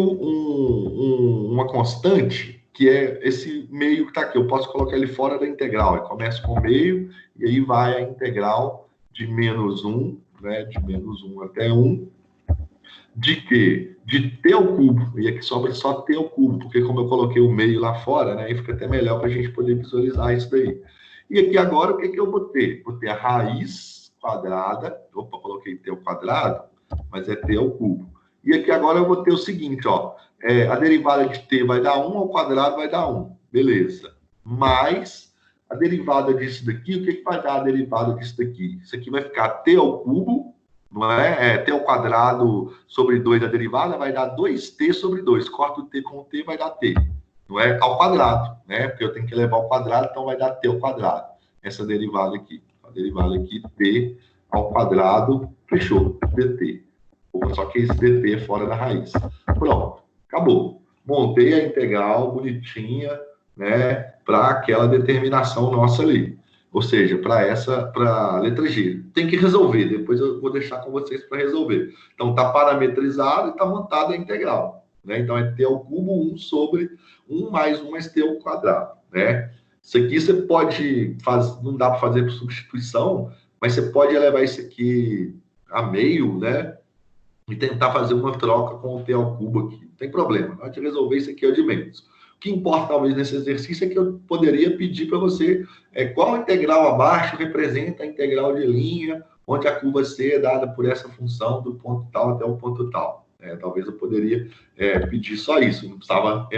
uma constante que é esse meio que está aqui. Eu posso colocar ele fora da integral. Eu começo com o meio e aí vai a integral de menos 1, né? De menos 1 até 1. De quê? De t ao cubo. E aqui sobra só t ao cubo, porque como eu coloquei o meio lá fora, né? Aí fica até melhor para a gente poder visualizar isso daí. E aqui agora, o que eu botei? Botei a raiz quadrada. Opa, coloquei t ao quadrado, mas é t ao cubo. E aqui agora eu vou ter o seguinte, ó. A derivada de t vai dar 1 ao quadrado, vai dar 1. Beleza. Mais a derivada disso daqui, o que vai dar a derivada disso daqui? Isso aqui vai ficar t ao cubo, não é? T ao quadrado sobre 2 a derivada, vai dar 2t sobre 2. Corta o t com o t, vai dar t. Não é? Ao quadrado, né? Porque eu tenho que levar ao quadrado, então vai dar t ao quadrado. Essa derivada aqui. A derivada aqui, t ao quadrado, fechou, dt. Só que esse dt é fora da raiz. Pronto, acabou. Montei a integral bonitinha, né, para aquela determinação nossa ali. Ou seja, para a letra G. Tem que resolver, depois eu vou deixar com vocês para resolver. Então, está parametrizado e está montada a integral. Né? Então, é t ao cubo 1 sobre 1 mais 1 mais t ao quadrado. Né? Isso aqui você pode fazer, não dá para fazer por substituição, mas você pode elevar isso aqui a meio, né? E tentar fazer uma troca com o t ao cubo aqui. Não tem problema, na hora de resolver isso aqui é o de menos. O que importa, talvez, nesse exercício é que eu poderia pedir para você qual integral abaixo representa a integral de linha, onde a curva C é dada por essa função do ponto tal até o ponto tal. Talvez eu poderia pedir só isso, não precisava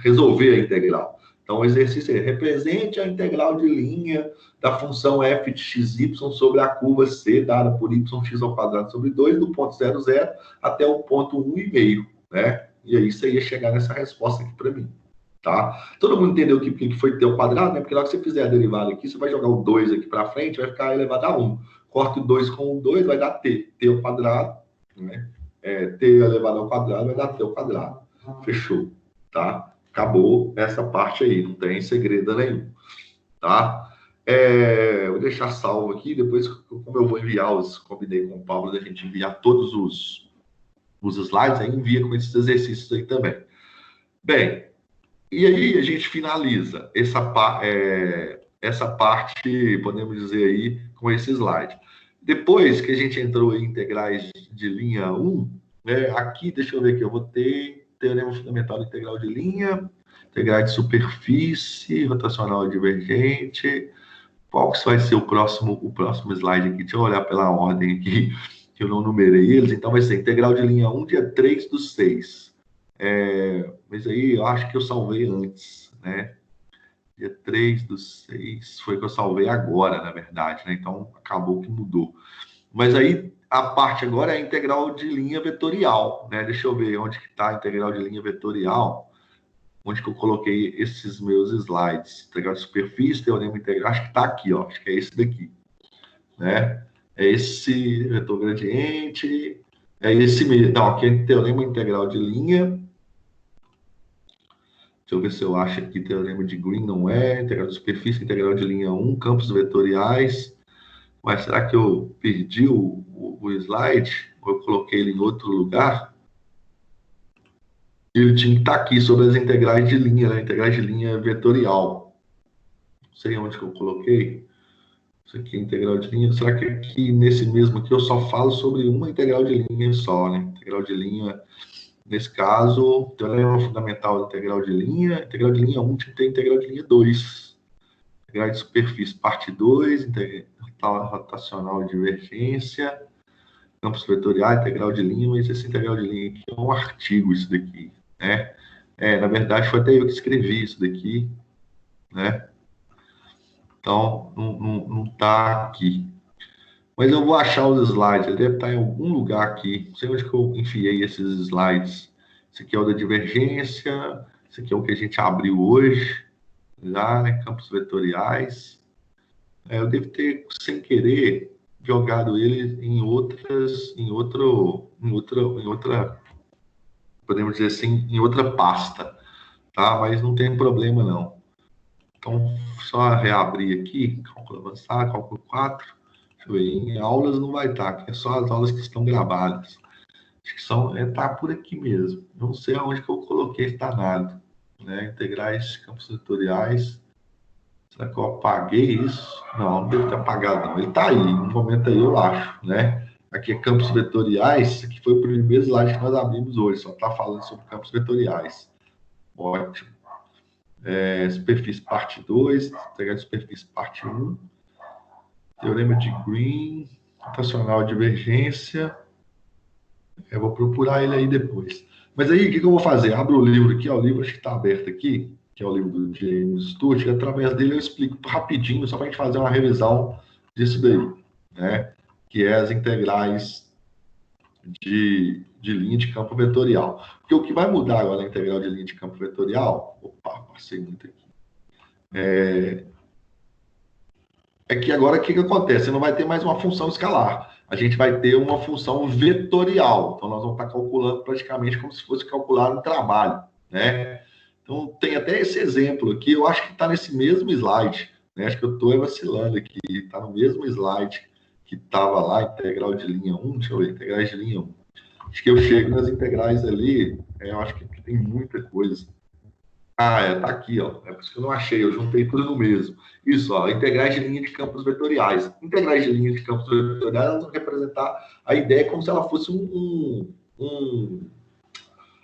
resolver a integral. Então, o exercício é represente a integral de linha da função f de xy sobre a curva C, dada por yx ao quadrado sobre 2, do ponto 0, 0 até o ponto 1,5, né? E aí você ia chegar nessa resposta aqui para mim, tá? Todo mundo entendeu o que foi t ao quadrado, né? Porque lá que você fizer a derivada aqui, você vai jogar o 2 aqui para frente, vai ficar elevado a 1. Corta o 2 com o 2, vai dar t ao quadrado, né? T elevado ao quadrado vai dar t ao quadrado. Fechou, tá? Acabou essa parte aí, não tem segredo nenhum, tá? Vou deixar salvo aqui, depois, como eu vou enviar combinei com o Paulo da gente enviar todos os slides, aí envia com esses exercícios aí também. Bem, e aí a gente finaliza essa parte, podemos dizer aí, com esse slide. Depois que a gente entrou em integrais de linha 1, né, aqui, deixa eu ver aqui, eu vou ter teorema fundamental da integral de linha, integral de superfície, rotacional divergente. Qual que vai ser o próximo slide aqui? Deixa eu olhar pela ordem aqui, que eu não numerei eles. Então, vai ser integral de linha 1, dia 3 do 6. Mas aí eu acho que eu salvei antes, né? Dia 3 do 6 foi que eu salvei agora, na verdade, né? Então, acabou que mudou. Mas aí, a parte agora é a integral de linha vetorial, né? Deixa eu ver onde que está a integral de linha vetorial. onde que eu coloquei esses meus slides. Integral de superfície, teorema integral, acho que está aqui, ó, acho que é esse daqui, né? É esse vetor gradiente, é esse mesmo. Não, aqui é teorema integral de linha. Deixa eu ver se eu acho aqui teorema de Green, não é. Integral de superfície, integral de linha 1, campos vetoriais. Mas será que eu perdi o slide? Ou eu coloquei ele em outro lugar? Ele tinha que estar aqui sobre as integrais de linha, né? Integrais de linha vetorial. Não sei onde que eu coloquei. Isso aqui é integral de linha. Será que aqui nesse mesmo aqui eu só falo sobre uma integral de linha só, né? Integral de linha, nesse caso, teorema fundamental da integral de linha. Integral de linha 1 tem integral de linha 2. Integral de superfície, parte 2. Integral rotacional de divergência. Campos vetoriais, integral de linha. Mas esse integral de linha aqui é um artigo, isso daqui, né? Na verdade, foi até eu que escrevi isso daqui, né? Então, não está aqui. Mas eu vou achar os slides, ele deve estar em algum lugar aqui. Não sei onde que eu enfiei esses slides. Esse aqui é o da divergência, esse aqui é o que a gente abriu hoje, já, né? Campos vetoriais. Eu devo ter, sem querer, jogado ele em outra, podemos dizer assim, em outra pasta, tá? Mas não tem problema, não. Então, só reabrir aqui, cálculo avançado, cálculo 4. Deixa eu ver, em aulas não vai estar, aqui é só as aulas que estão gravadas. Acho que tá por aqui mesmo. Não sei aonde que eu coloquei esse danado, né? Integrais, campos vetoriais. Será que eu apaguei isso? Não, não deve ter apagado, não. Ele está aí, no momento aí eu acho, né? Aqui é campos vetoriais, isso aqui foi o primeiro slide que nós abrimos hoje, só está falando sobre campos vetoriais. Ótimo. Superfície parte 2, integral de superfície parte 1. Teorema de Green, rotacional divergência. Eu vou procurar ele aí depois. Mas aí, o que eu vou fazer? Abro o livro aqui, ó, o livro acho que está aberto aqui, que é o livro do James Stewart, e através dele eu explico rapidinho, só para a gente fazer uma revisão disso daí, né? Que é as integrais de linha de campo vetorial. Porque o que vai mudar agora na integral de linha de campo vetorial... Opa, passei muito aqui. É que agora o que acontece? Você não vai ter mais uma função escalar. A gente vai ter uma função vetorial. Então, nós vamos estar calculando praticamente como se fosse calcular um trabalho, né? Então, tem até esse exemplo aqui. Eu acho que está nesse mesmo slide, né? Acho que eu estou vacilando aqui. Está no mesmo slide que estava lá, integral de linha 1. Deixa eu ver, integrais de linha 1. Acho que eu chego nas integrais ali. Eu acho que tem muita coisa. Tá aqui, ó. É por isso que eu não achei, eu juntei tudo no mesmo. Isso, ó, integrais de linha de campos vetoriais. Integrais de linha de campos vetoriais, elas vão representar a ideia como se ela fosse um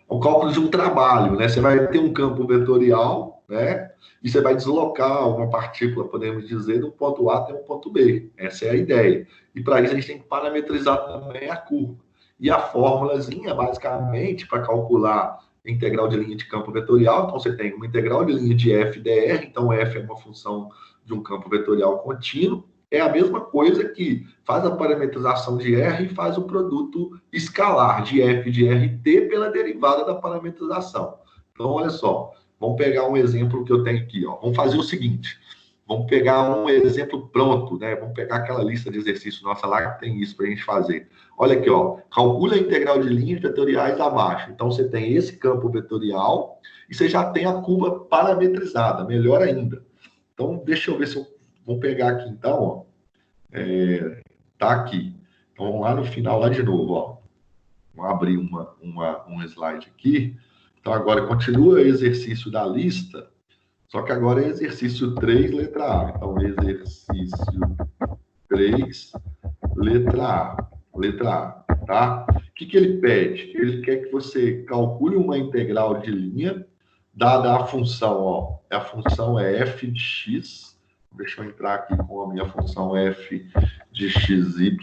cálculo de um trabalho, né? Você vai ter um campo vetorial, né? E você vai deslocar uma partícula, podemos dizer, do ponto A até o ponto B. Essa é a ideia. E para isso a gente tem que parametrizar também a curva. E a fórmulazinha, basicamente, para calcular integral de linha de campo vetorial, então você tem uma integral de linha de f dr, então f é uma função de um campo vetorial contínuo, é a mesma coisa que faz a parametrização de R e faz o produto escalar de f de rt pela derivada da parametrização. Então, olha só, vamos pegar um exemplo que eu tenho aqui, ó. Vamos fazer o seguinte, vamos pegar um exemplo pronto, né? Vamos pegar aquela lista de exercícios nossa lá que tem isso para a gente fazer. Olha aqui, ó, calcula a integral de linhas vetoriais abaixo. Então, você tem esse campo vetorial e você já tem a curva parametrizada, melhor ainda. Então, deixa eu ver se eu... Vamos pegar aqui, então, ó. Tá aqui. Então, vamos lá no final, lá de novo, ó. Vamos abrir um slide aqui. Então, agora continua o exercício da lista, só que agora é exercício 3, letra A. Então, exercício 3, letra A. Letra A, tá? O que ele pede? Ele quer que você calcule uma integral de linha, dada a função, ó. A função é f de x. Deixa eu entrar aqui com a minha função f de xy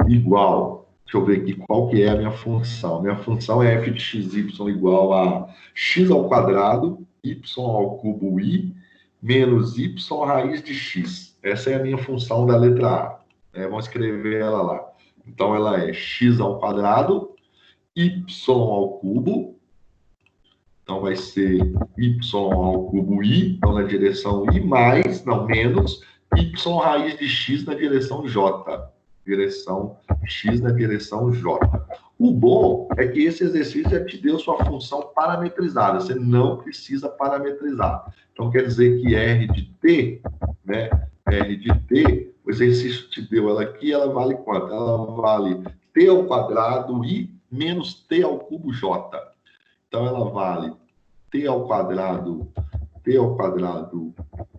igual. Deixa eu ver aqui qual que é a minha função. Minha função é f de xy igual a x ao quadrado, y ao cubo i, menos y raiz de x. Essa é a minha função da letra A. Vamos escrever ela lá. Então, ela é x ao quadrado, y ao cubo, Então, vai ser y ao cubo i, então na direção i, mais, não, menos, y raiz de x na direção j. Direção x na direção j. O bom é que esse exercício já te deu sua função parametrizada. Você não precisa parametrizar. Então, quer dizer que R de t, né? R de t, o exercício te deu ela aqui, ela vale quanto? Ela vale t ao quadrado i menos t ao cubo j. Então, ela vale t ao quadrado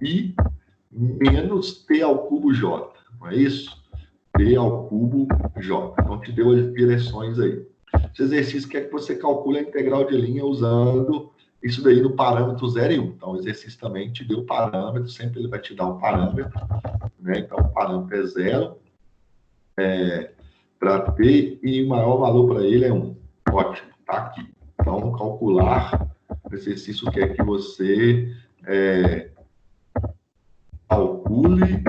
i menos t ao cubo j. Não é isso? T ao cubo j. Então, te deu as direções aí. Esse exercício quer que você calcule a integral de linha usando isso daí no parâmetro 0 e 1. Então, o exercício também te deu parâmetro, sempre ele vai te dar um parâmetro, né? Então, o parâmetro é 0 para t e o maior valor para ele é 1. Ótimo, tá aqui. Então, calcular, o exercício quer que você calcule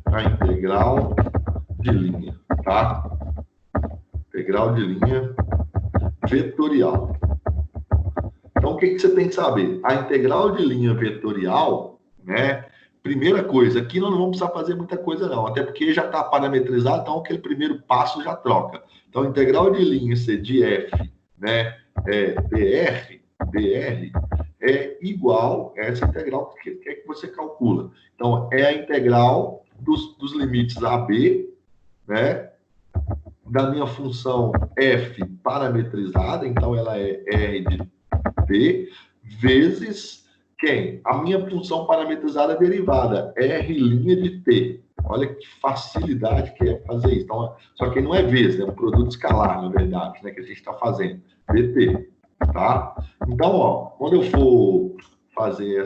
a integral de linha, tá? Integral de linha vetorial. Então, o que você tem que saber? A integral de linha vetorial, né? Primeira coisa, aqui nós não vamos precisar fazer muita coisa não, até porque já está parametrizado, então aquele primeiro passo já troca. Então, a integral de linha C de f, né? dr é igual a essa integral que é que você calcula. Então, é a integral dos limites AB, né? Da minha função f parametrizada, então ela é R de t, vezes quem? A minha função parametrizada derivada, R' de t. Olha que facilidade que é fazer isso. Então, só que não é vezes, é um produto escalar, na verdade, né, que a gente está fazendo. dt, tá? Então, ó, quando eu for fazer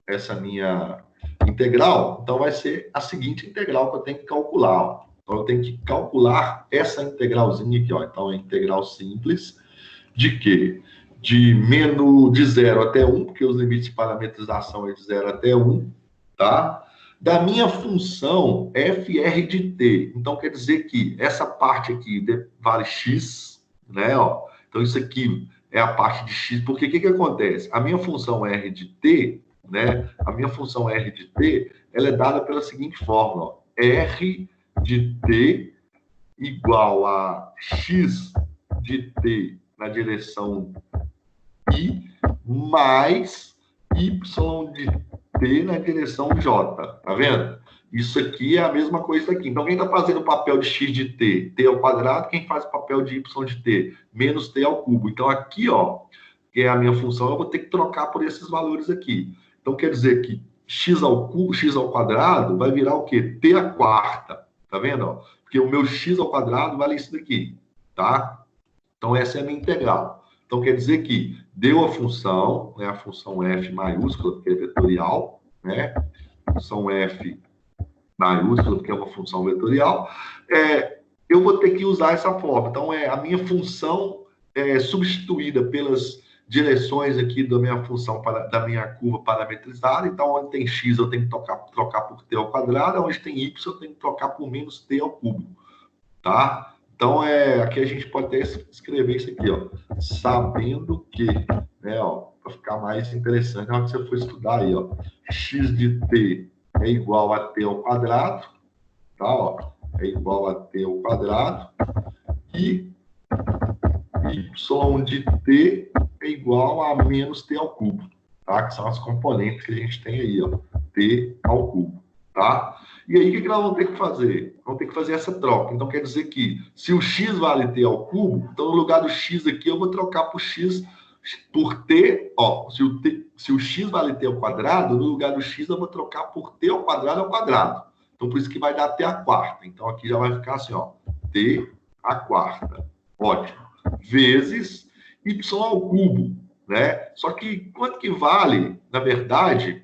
essa minha integral, então vai ser a seguinte integral que eu tenho que calcular, ó. Então, eu tenho que calcular essa integralzinha aqui, ó. Então, é integral simples de quê? De 0 até 1, porque os limites de parametrização é de 0 até 1, tá? Da minha função fr de t. Então, quer dizer que essa parte aqui vale x, né? Ó. Então, isso aqui é a parte de x. Porque o que acontece? A minha função r de t, né? A minha função r de t, ela é dada pela seguinte fórmula, ó. R de t igual a x de t na direção i mais y de t na direção j. Tá vendo? Isso aqui é a mesma coisa aqui. Então, quem está fazendo o papel de x de t? T ao quadrado. Quem faz o papel de y de t? Menos t ao cubo. Então, aqui, ó, que é a minha função, eu vou ter que trocar por esses valores aqui. Então, quer dizer que x ao cubo, x ao quadrado, vai virar o quê? T à quarta. Tá vendo? Ó? Porque o meu x ao quadrado vale isso daqui, tá? Então, essa é a minha integral. Então, quer dizer que deu a função, né, a função f maiúscula, porque é vetorial, né? Função f maiúscula, porque é uma função vetorial, eu vou ter que usar essa forma. Então, a minha função substituída pelas direções aqui da minha função, da minha curva parametrizada. Então, onde tem x, eu tenho que trocar por t ao quadrado, onde tem y, eu tenho que trocar por menos t ao cubo, tá? Então, aqui a gente pode até escrever isso aqui, ó, sabendo que, né, ó, para ficar mais interessante, na hora que você for estudar aí, ó, x de t é igual a t ao quadrado, tá, ó, é igual a t ao quadrado, e y de t é igual a menos t ao cubo, tá, que são as componentes que a gente tem aí, ó, t ao cubo, tá? E aí, o que nós vamos ter que fazer? Vamos ter que fazer essa troca. Então, quer dizer que, se o x vale t ao cubo, então, no lugar do x aqui, eu vou trocar por x por t, ó, se o x vale t ao quadrado, no lugar do x, eu vou trocar por t ao quadrado. Então, por isso que vai dar t à quarta. Então, aqui já vai ficar assim, ó, t à quarta. Ótimo. Vezes y ao cubo, né? Só que, quanto que vale, na verdade,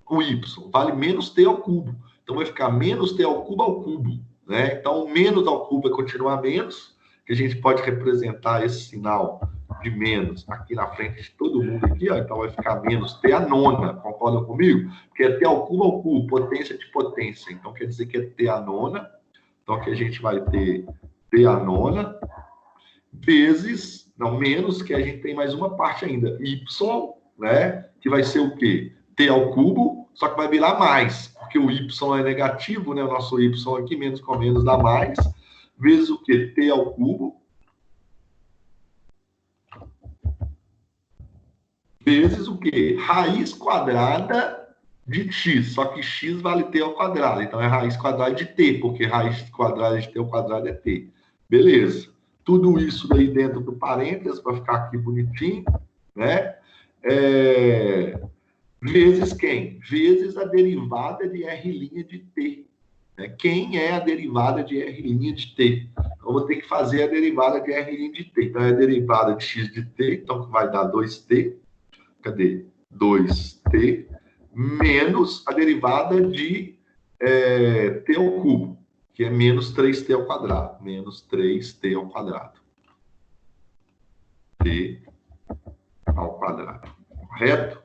o y? Vale menos t ao cubo. Então, vai ficar menos t ao cubo, né? Então, menos ao cubo vai continuar menos, que a gente pode representar esse sinal de menos aqui na frente de todo mundo aqui, ó. Então, vai ficar menos t à nona, concordam comigo? Porque é t ao cubo, potência de potência. Então, quer dizer que é t à nona. Então, aqui a gente vai ter t à nona vezes, não, menos, que a gente tem mais uma parte ainda, y, né, que vai ser o quê? T ao cubo, só que vai virar mais, porque o y é negativo, né, o nosso y aqui, menos com menos dá mais, vezes o quê? T ao cubo, vezes o quê? Raiz quadrada de x, só que x vale t ao quadrado, então é raiz quadrada de t, porque raiz quadrada de t ao quadrado é t. Beleza. Tudo isso daí dentro do parênteses, para ficar aqui bonitinho, né? Vezes quem? Vezes a derivada de r' de t. Né? Quem é a derivada de r' de t? Então, eu vou ter que fazer a derivada de r' de t. Então, é a derivada de x de t, então vai dar 2t. Cadê? 2t menos a derivada de t ao cubo, que é menos 3t ao quadrado. Menos 3t ao quadrado. T ao quadrado. Correto?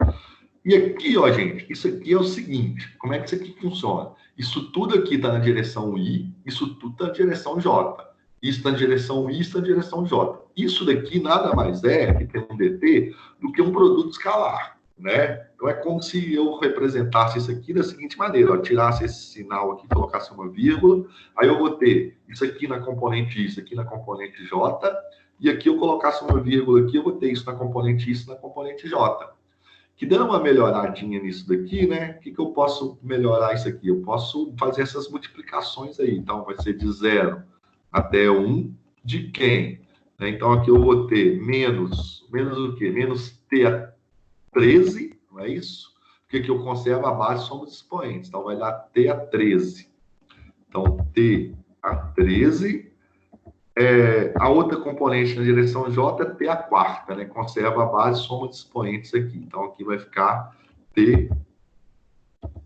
E aqui, ó, gente, isso aqui é o seguinte. Como é que isso aqui funciona? Isso tudo aqui está na direção I, isso tudo está na direção J. Isso está na direção I, isso está na direção J. Isso daqui nada mais é, que tem um dt, do que um produto escalar, né? Então é como se eu representasse isso aqui da seguinte maneira, ó, tirasse esse sinal aqui, colocasse uma vírgula, aí eu vou ter isso aqui na componente I, isso aqui na componente J, e aqui eu colocasse uma vírgula aqui, eu vou ter isso na componente I, isso na componente J. Que dando uma melhoradinha nisso daqui, né? O que eu posso melhorar isso aqui? Eu posso fazer essas multiplicações aí. Então, vai ser de 0 até 1 de quem? Então, aqui eu vou ter menos o quê? Menos t a 13, não é isso? Porque aqui eu conservo a base, somos expoentes. Então, vai dar t a 13. Então, t a 13... a outra componente na direção J é t a quarta, né? Conserva a base, soma de expoentes aqui. Então, aqui vai ficar t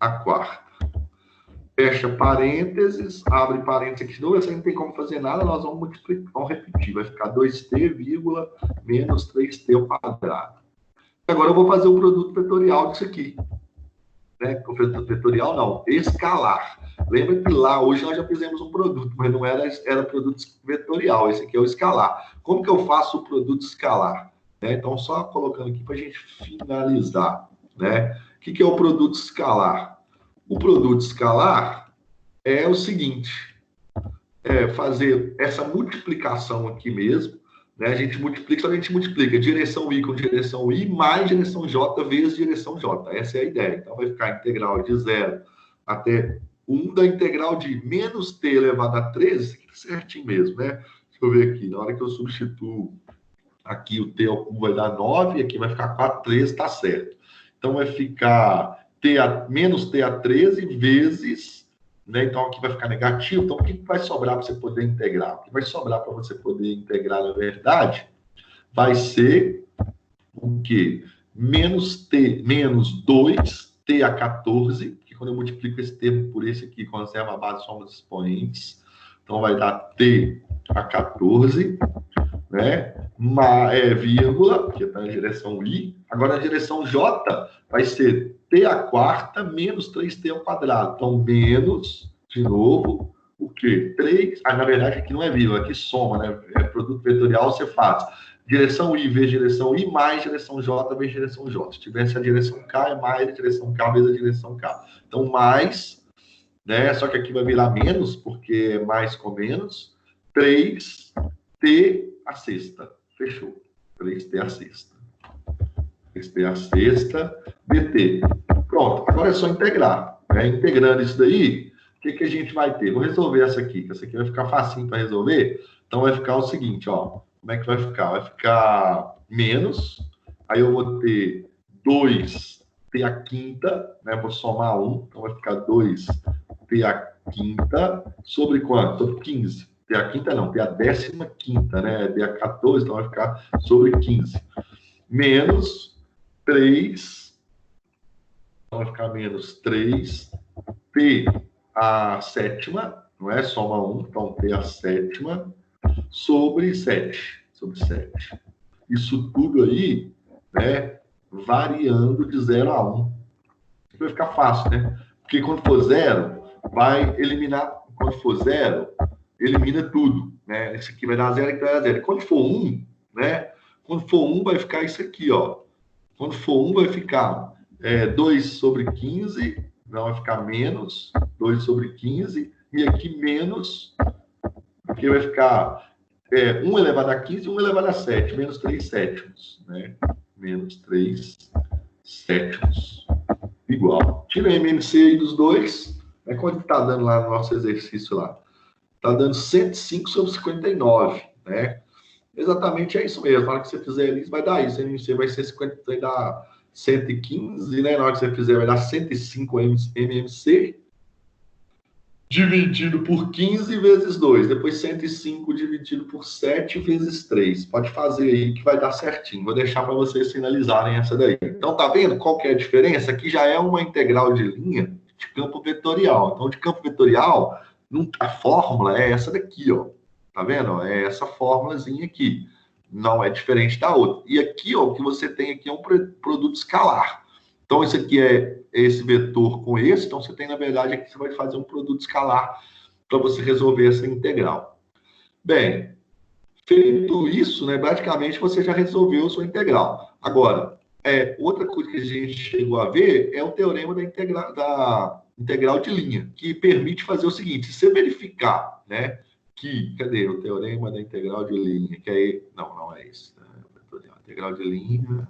a quarta. Fecha parênteses, abre parênteses aqui de novo. Essa não tem como fazer nada, nós vamos multiplicar, vamos repetir. Vai ficar 2t, vírgula, menos 3t ao quadrado. Agora eu vou fazer o produto vetorial disso aqui. Né? O produto vetorial não, escalar. Lembra que lá, hoje nós já fizemos um produto, mas não era produto vetorial, esse aqui é o escalar. Como que eu faço o produto escalar? Né? Então, só colocando aqui para a gente finalizar. Né? O que é o produto escalar? O produto escalar é o seguinte, fazer essa multiplicação aqui mesmo, né? A gente multiplica direção I com direção I mais direção J vezes direção J. Essa é a ideia. Então, vai ficar a integral de 0 até 1 da integral de menos t elevado a 13, isso aqui tá certinho mesmo, né? Deixa eu ver aqui, na hora que eu substituo aqui o t ao cubo vai dar 9, e aqui vai ficar 4, 13, tá certo. Então, vai ficar menos t a 13 vezes, né? Então, aqui vai ficar negativo. Então, o que vai sobrar para você poder integrar? O que vai sobrar para você poder integrar, na verdade, vai ser o quê? Menos 2t a 14, quando eu multiplico esse termo por esse aqui, conserva a base, somos expoentes. Então, vai dar t a 14, né? Vírgula, que está na direção I. Agora, na direção J, vai ser t a quarta menos 3t ao quadrado. Então, menos, de novo, o quê? 3. Na verdade, aqui não é vírgula, aqui soma, né? É produto vetorial, você faz direção I vezes direção I mais direção J vezes direção J. Se tivesse a direção K, é mais a direção K vezes a direção K. Então, mais, né? Só que aqui vai virar menos, porque é mais com menos. 3t a sexta. Fechou. 3t a sexta. 3t a sexta, dt. Pronto. Agora é só integrar. Né? Integrando isso daí, o que a gente vai ter? Vou resolver essa aqui, que essa aqui vai ficar facinho para resolver. Então, vai ficar o seguinte, ó. Como é que vai ficar? Vai ficar menos, aí eu vou ter 2t a quinta, né? Vou somar 1, então vai ficar 2t a quinta sobre quanto? Sobre 15. T a quinta não, T a 15ª, né? T a 14, então vai ficar sobre 15. Menos 3, então vai ficar menos 3t a sétima, não é? Soma 1, então t a sétima, sobre 7. Isso tudo aí, né, variando de 0 a 1. Vai ficar fácil, né? Porque quando for 0, vai eliminar. Quando for 0, elimina tudo, né? Isso aqui vai dar zero, aqui vai dar zero. Quando for 1, né? Quando for 1, vai ficar isso aqui, ó. Quando for 1, vai ficar 2 sobre 15, não vai ficar menos 2 sobre 15, e aqui menos, aqui vai ficar 1 elevado a 15 e 1 elevado a 7, menos 3 sétimos, né? Menos 3 sétimos. Igual. Tira a MMC aí dos dois, quanto está dando lá no nosso exercício lá? Está dando 105 sobre 59, né? Exatamente é isso mesmo. Na hora que você fizer ali, vai dar isso. A MMC vai ser 50, vai dar 115, né? Na hora que você fizer, vai dar 105 MMC, dividido por 15 vezes 2. Depois 105 dividido por 7 vezes 3. Pode fazer aí que vai dar certinho. Vou deixar para vocês finalizarem essa daí. Então, tá vendo qual que é a diferença? Aqui já é uma integral de linha de campo vetorial. Então, de campo vetorial, a fórmula é essa daqui, ó. Tá vendo? É essa fórmulazinha aqui. Não é diferente da outra. E aqui, ó, o que você tem aqui é um produto escalar. Então, isso aqui é esse vetor com esse. Então, você tem, na verdade, aqui você vai fazer um produto escalar para você resolver essa integral. Bem, feito isso, né, praticamente você já resolveu a sua integral. Agora, outra coisa que a gente chegou a ver é o teorema da integral de linha, que permite fazer o seguinte: se você verificar, né, cadê o teorema da integral de linha? Que é, não é esse. Né? Integral de linha...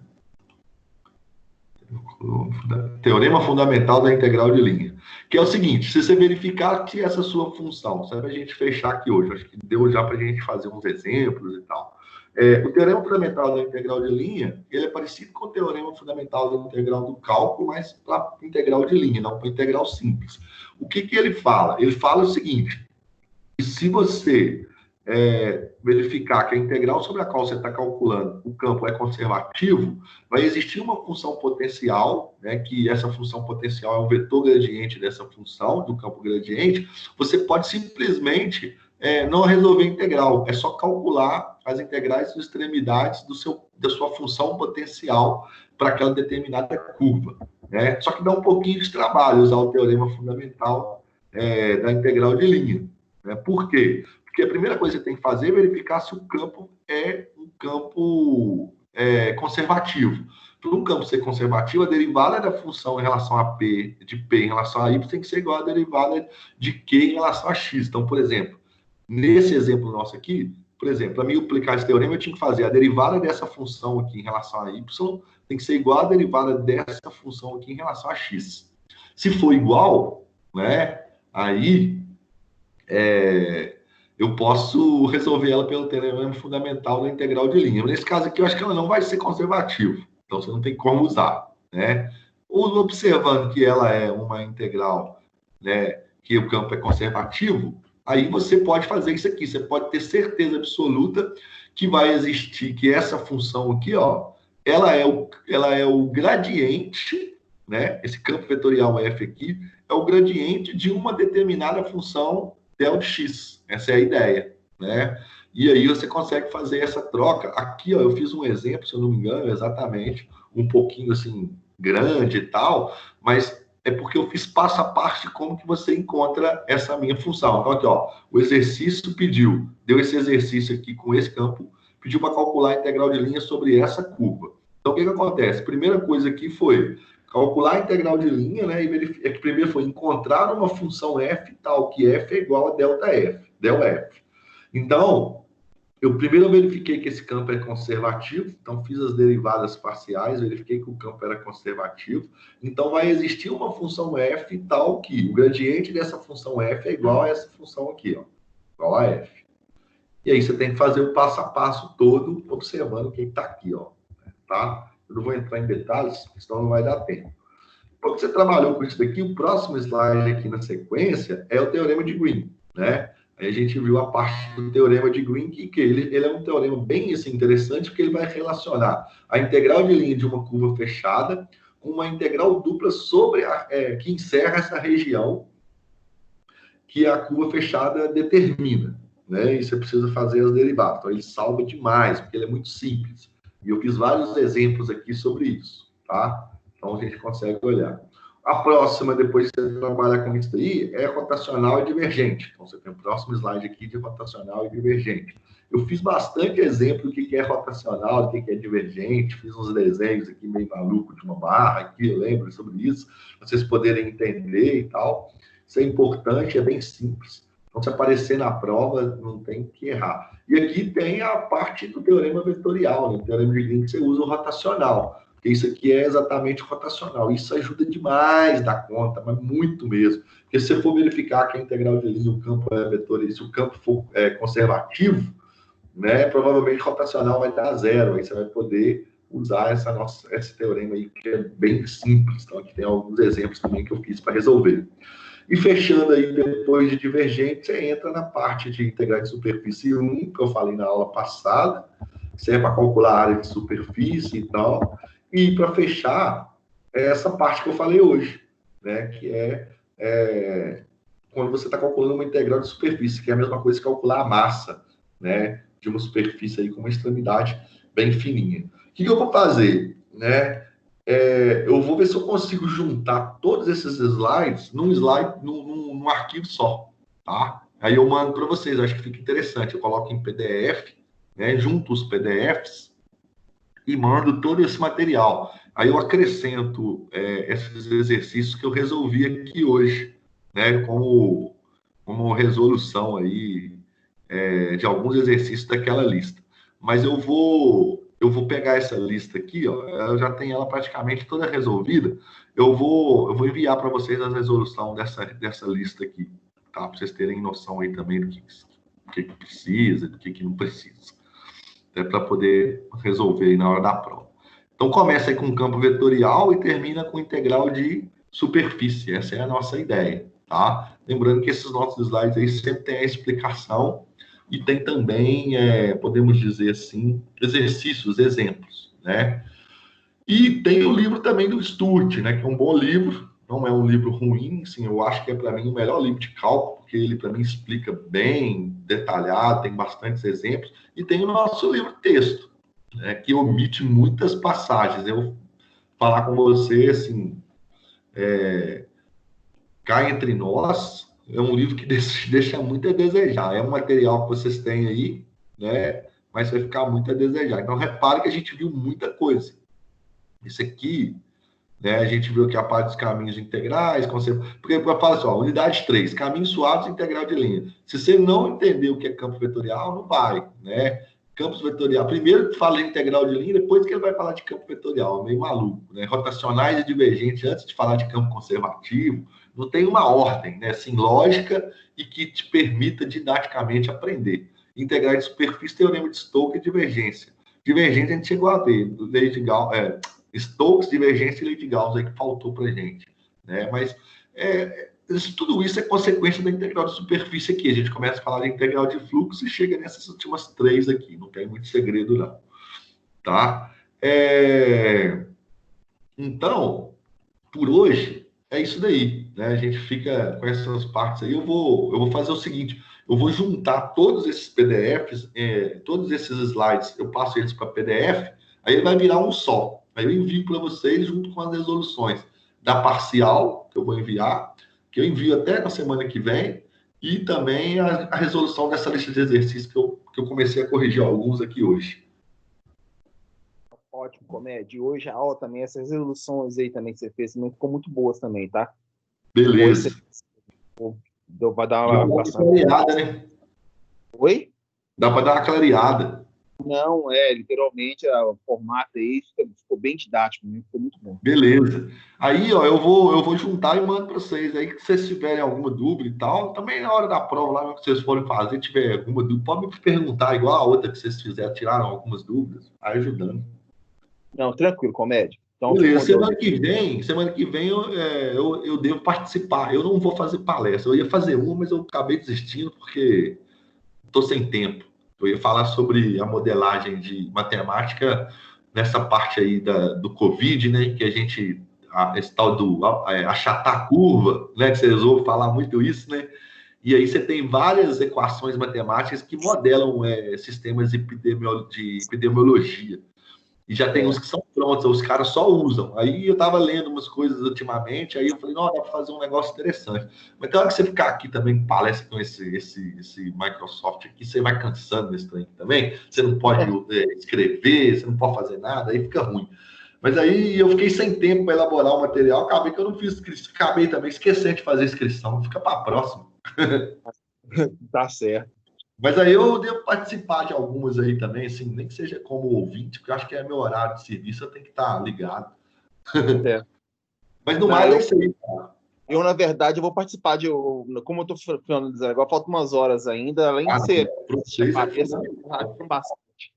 Teorema fundamental da integral de linha, que é o seguinte: se você verificar que essa sua função, só para a gente fechar aqui hoje, acho que deu já para a gente fazer uns exemplos e tal. O teorema fundamental da integral de linha, ele é parecido com o teorema fundamental da integral do cálculo, mas para integral de linha, não para integral simples. O que ele fala? Ele fala o seguinte: que se você verificar que a integral sobre a qual você está calculando o campo é conservativo, vai existir uma função potencial, né, que essa função potencial é um vetor gradiente dessa função, do campo gradiente. Você pode simplesmente não resolver a integral, é só calcular as integrais das extremidades da sua função potencial para aquela determinada curva. Né? Só que dá um pouquinho de trabalho usar o teorema fundamental da integral de linha. Né? Por quê? Porque a primeira coisa que você tem que fazer é verificar se o campo é um campo conservativo. Para um campo ser conservativo, a derivada da função em relação a P, de P em relação a Y, tem que ser igual à derivada de Q em relação a X. Então, por exemplo, nesse exemplo nosso aqui, por exemplo, para mim aplicar esse teorema, eu tinha que fazer a derivada dessa função aqui em relação a Y, tem que ser igual à derivada dessa função aqui em relação a X. Se for igual, né, aí... eu posso resolver ela pelo teorema fundamental da integral de linha. Mas nesse caso aqui, eu acho que ela não vai ser conservativa. Então, você não tem como usar. Né? Observando que ela é uma integral, né, que o campo é conservativo, aí você pode fazer isso aqui. Você pode ter certeza absoluta que vai existir, que essa função aqui, ó, ela é o gradiente, né? Esse campo vetorial F aqui é o gradiente de uma determinada função del de x. Essa é a ideia, né? E aí você consegue fazer essa troca. Aqui, ó, eu fiz um exemplo, se eu não me engano, exatamente, um pouquinho assim, grande e tal, mas é porque eu fiz passo a passo de como que você encontra essa minha função. Então, aqui, ó, o exercício deu esse exercício aqui com esse campo, pediu para calcular a integral de linha sobre essa curva. Então, o que acontece? A primeira coisa aqui foi calcular a integral de linha, né? E que primeiro foi encontrar uma função f tal que f é igual a delta f, del f. Então, eu verifiquei que esse campo é conservativo, então fiz as derivadas parciais, verifiquei que o campo era conservativo. Então, vai existir uma função f tal que o gradiente dessa função f é igual a essa função aqui, ó, igual a f. E aí você tem que fazer o passo a passo todo, observando quem está aqui, ó, tá? Eu não vou entrar em detalhes, senão não vai dar tempo. Quando você trabalhou com isso daqui, o próximo slide aqui na sequência é o teorema de Green, né? Aí a gente viu a parte do teorema de Green, que ele é um teorema bem assim, interessante, porque ele vai relacionar a integral de linha de uma curva fechada com uma integral dupla sobre que encerra essa região que a curva fechada determina, né? E você precisa fazer as derivadas. Então, ele salva demais, porque ele é muito simples. E eu fiz vários exemplos aqui sobre isso, tá? Então, a gente consegue olhar. A próxima, depois que você trabalhar com isso aí, é rotacional e divergente. Então, você tem o próximo slide aqui de rotacional e divergente. Eu fiz bastante exemplo do que é rotacional, do que é divergente, fiz uns desenhos aqui meio maluco de uma barra aqui, eu lembro sobre isso, para vocês poderem entender e tal. Isso é importante, é bem simples. Então, se aparecer na prova, não tem que errar. E aqui tem a parte do teorema vetorial, né? O teorema de Green que você usa o rotacional. Porque isso aqui é exatamente rotacional. Isso ajuda demais da conta, mas muito mesmo. Porque se você for verificar que a integral de linha, o campo é vetorial, se o campo for conservativo, né, provavelmente rotacional vai dar zero. Aí você vai poder usar esse teorema aí, que é bem simples. Então, aqui tem alguns exemplos também que eu fiz para resolver. E fechando aí, depois de divergente, você entra na parte de integral de superfície 1, que eu falei na aula passada, serve para calcular a área de superfície e tal. E para fechar, é essa parte que eu falei hoje, né? Que quando você está calculando uma integral de superfície, que é a mesma coisa que calcular a massa, né? De uma superfície aí com uma extremidade bem fininha. O que eu vou fazer, né? Eu vou ver se eu consigo juntar todos esses slides num arquivo só, tá? Aí eu mando para vocês, acho que fica interessante. Eu coloco em PDF, né? Junto os PDFs e mando todo esse material. Aí eu acrescento esses exercícios que eu resolvi aqui hoje, né? Como resolução aí de alguns exercícios daquela lista. Mas eu vou pegar essa lista aqui, ó, eu já tenho ela praticamente toda resolvida. Eu vou enviar para vocês a resolução dessa lista aqui, tá? Para vocês terem noção aí também do que precisa, do que não precisa. Para poder resolver aí na hora da prova. Então, começa aí com campo vetorial e termina com integral de superfície. Essa é a nossa ideia, tá? Lembrando que esses nossos slides aí sempre tem a explicação e tem também, podemos dizer assim, exercícios, exemplos, né? E tem o livro também do Sturt, né? Que é um bom livro, não é um livro ruim, assim, eu acho que é para mim o melhor livro de cálculo, porque ele para mim explica bem detalhado, tem bastantes exemplos, e tem o nosso livro texto, né? Que omite muitas passagens. Eu falar com você, assim, cá entre nós, é um livro que deixa muito a desejar. É um material que vocês têm aí, né? Mas vai ficar muito a desejar. Então, repare que a gente viu muita coisa. Isso aqui, né, a gente viu que a parte dos caminhos integrais, porque eu falo assim, ó, unidade 3, caminhos suaves, integral de linha. Se você não entender o que é campo vetorial, não vai, né? Campos vetorial, primeiro fala de integral de linha, depois que ele vai falar de campo vetorial, meio maluco, né? Rotacionais e divergentes, antes de falar de campo conservativo, não tem uma ordem, né? Assim, lógica e que te permita didaticamente aprender. Integrais de superfície, teorema de Stokes e divergência. Divergente a gente chegou a ver, lei de Gauss, Stokes, divergência e lei de Gauss aí que faltou para a gente, né? Mas tudo isso é consequência da integral de superfície aqui. A gente começa a falar de integral de fluxo e chega nessas últimas três aqui. Não tem muito segredo, não. Tá? Então, por hoje, é isso daí, né? A gente fica com essas partes aí. Eu vou fazer o seguinte, eu vou juntar todos esses PDFs, todos esses slides, eu passo eles para PDF, aí ele vai virar um só. Aí eu envio para vocês junto com as resoluções da parcial, que eu vou enviar, que eu envio até na semana que vem, e também a resolução dessa lista de exercícios que eu comecei a corrigir alguns aqui hoje. Ótimo, Comédia. Hoje a aula também, essas resoluções aí também que você fez, também ficou muito boas também, tá? Beleza. Vai dar uma clareada, né? Oi? Dá para dar uma clareada. Não, literalmente o formato aí ficou bem didático, né? Ficou muito bom. Beleza. Aí, ó, eu vou juntar e mando para vocês. Aí, que vocês tiverem alguma dúvida e tal, também na hora da prova lá, que vocês forem fazer, tiver alguma dúvida, pode me perguntar, igual a outra que vocês fizeram, tiraram algumas dúvidas, aí ajudando. Não, tranquilo, Comédia. Então, beleza. Semana que vem eu devo participar. Eu não vou fazer palestra. Eu ia fazer uma, mas eu acabei desistindo porque estou sem tempo. Eu ia falar sobre a modelagem de matemática nessa parte aí do Covid, né? Que a gente, esse tal do achatar a curva, né? Que vocês ouvem falar muito isso, né? E aí você tem várias equações matemáticas que modelam sistemas de epidemiologia. E já tem uns que são prontos, os caras só usam. Aí eu tava lendo umas coisas ultimamente, aí eu falei, não, dá para fazer um negócio interessante. Mas tem hora que você ficar aqui também, palestra com esse Microsoft aqui, você vai cansando nesse trem também. Você não pode escrever, você não pode fazer nada, aí fica ruim. Mas aí eu fiquei sem tempo para elaborar o material, acabei que eu não fiz inscrição, acabei também esquecendo de fazer inscrição, fica para a próxima. Tá certo. Mas aí eu devo participar de algumas aí também, assim, nem que seja como ouvinte, porque eu acho que é meu horário de serviço, eu tenho que estar ligado. É. Mas no mais é isso aí, cara. Eu, na verdade, eu vou participar de... Como eu estou finalizando agora, faltam umas horas ainda, além de ser... bastante.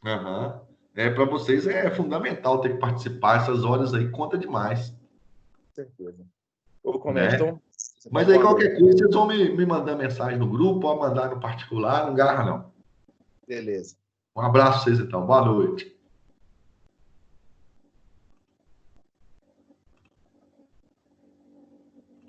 Uhum. Para vocês é fundamental ter que participar, essas horas aí conta demais. Com certeza. Então, mas aí qualquer coisa, vocês vão me mandar mensagem no grupo, ou mandar no particular, não garra não. Beleza. Um abraço pra vocês então, boa noite.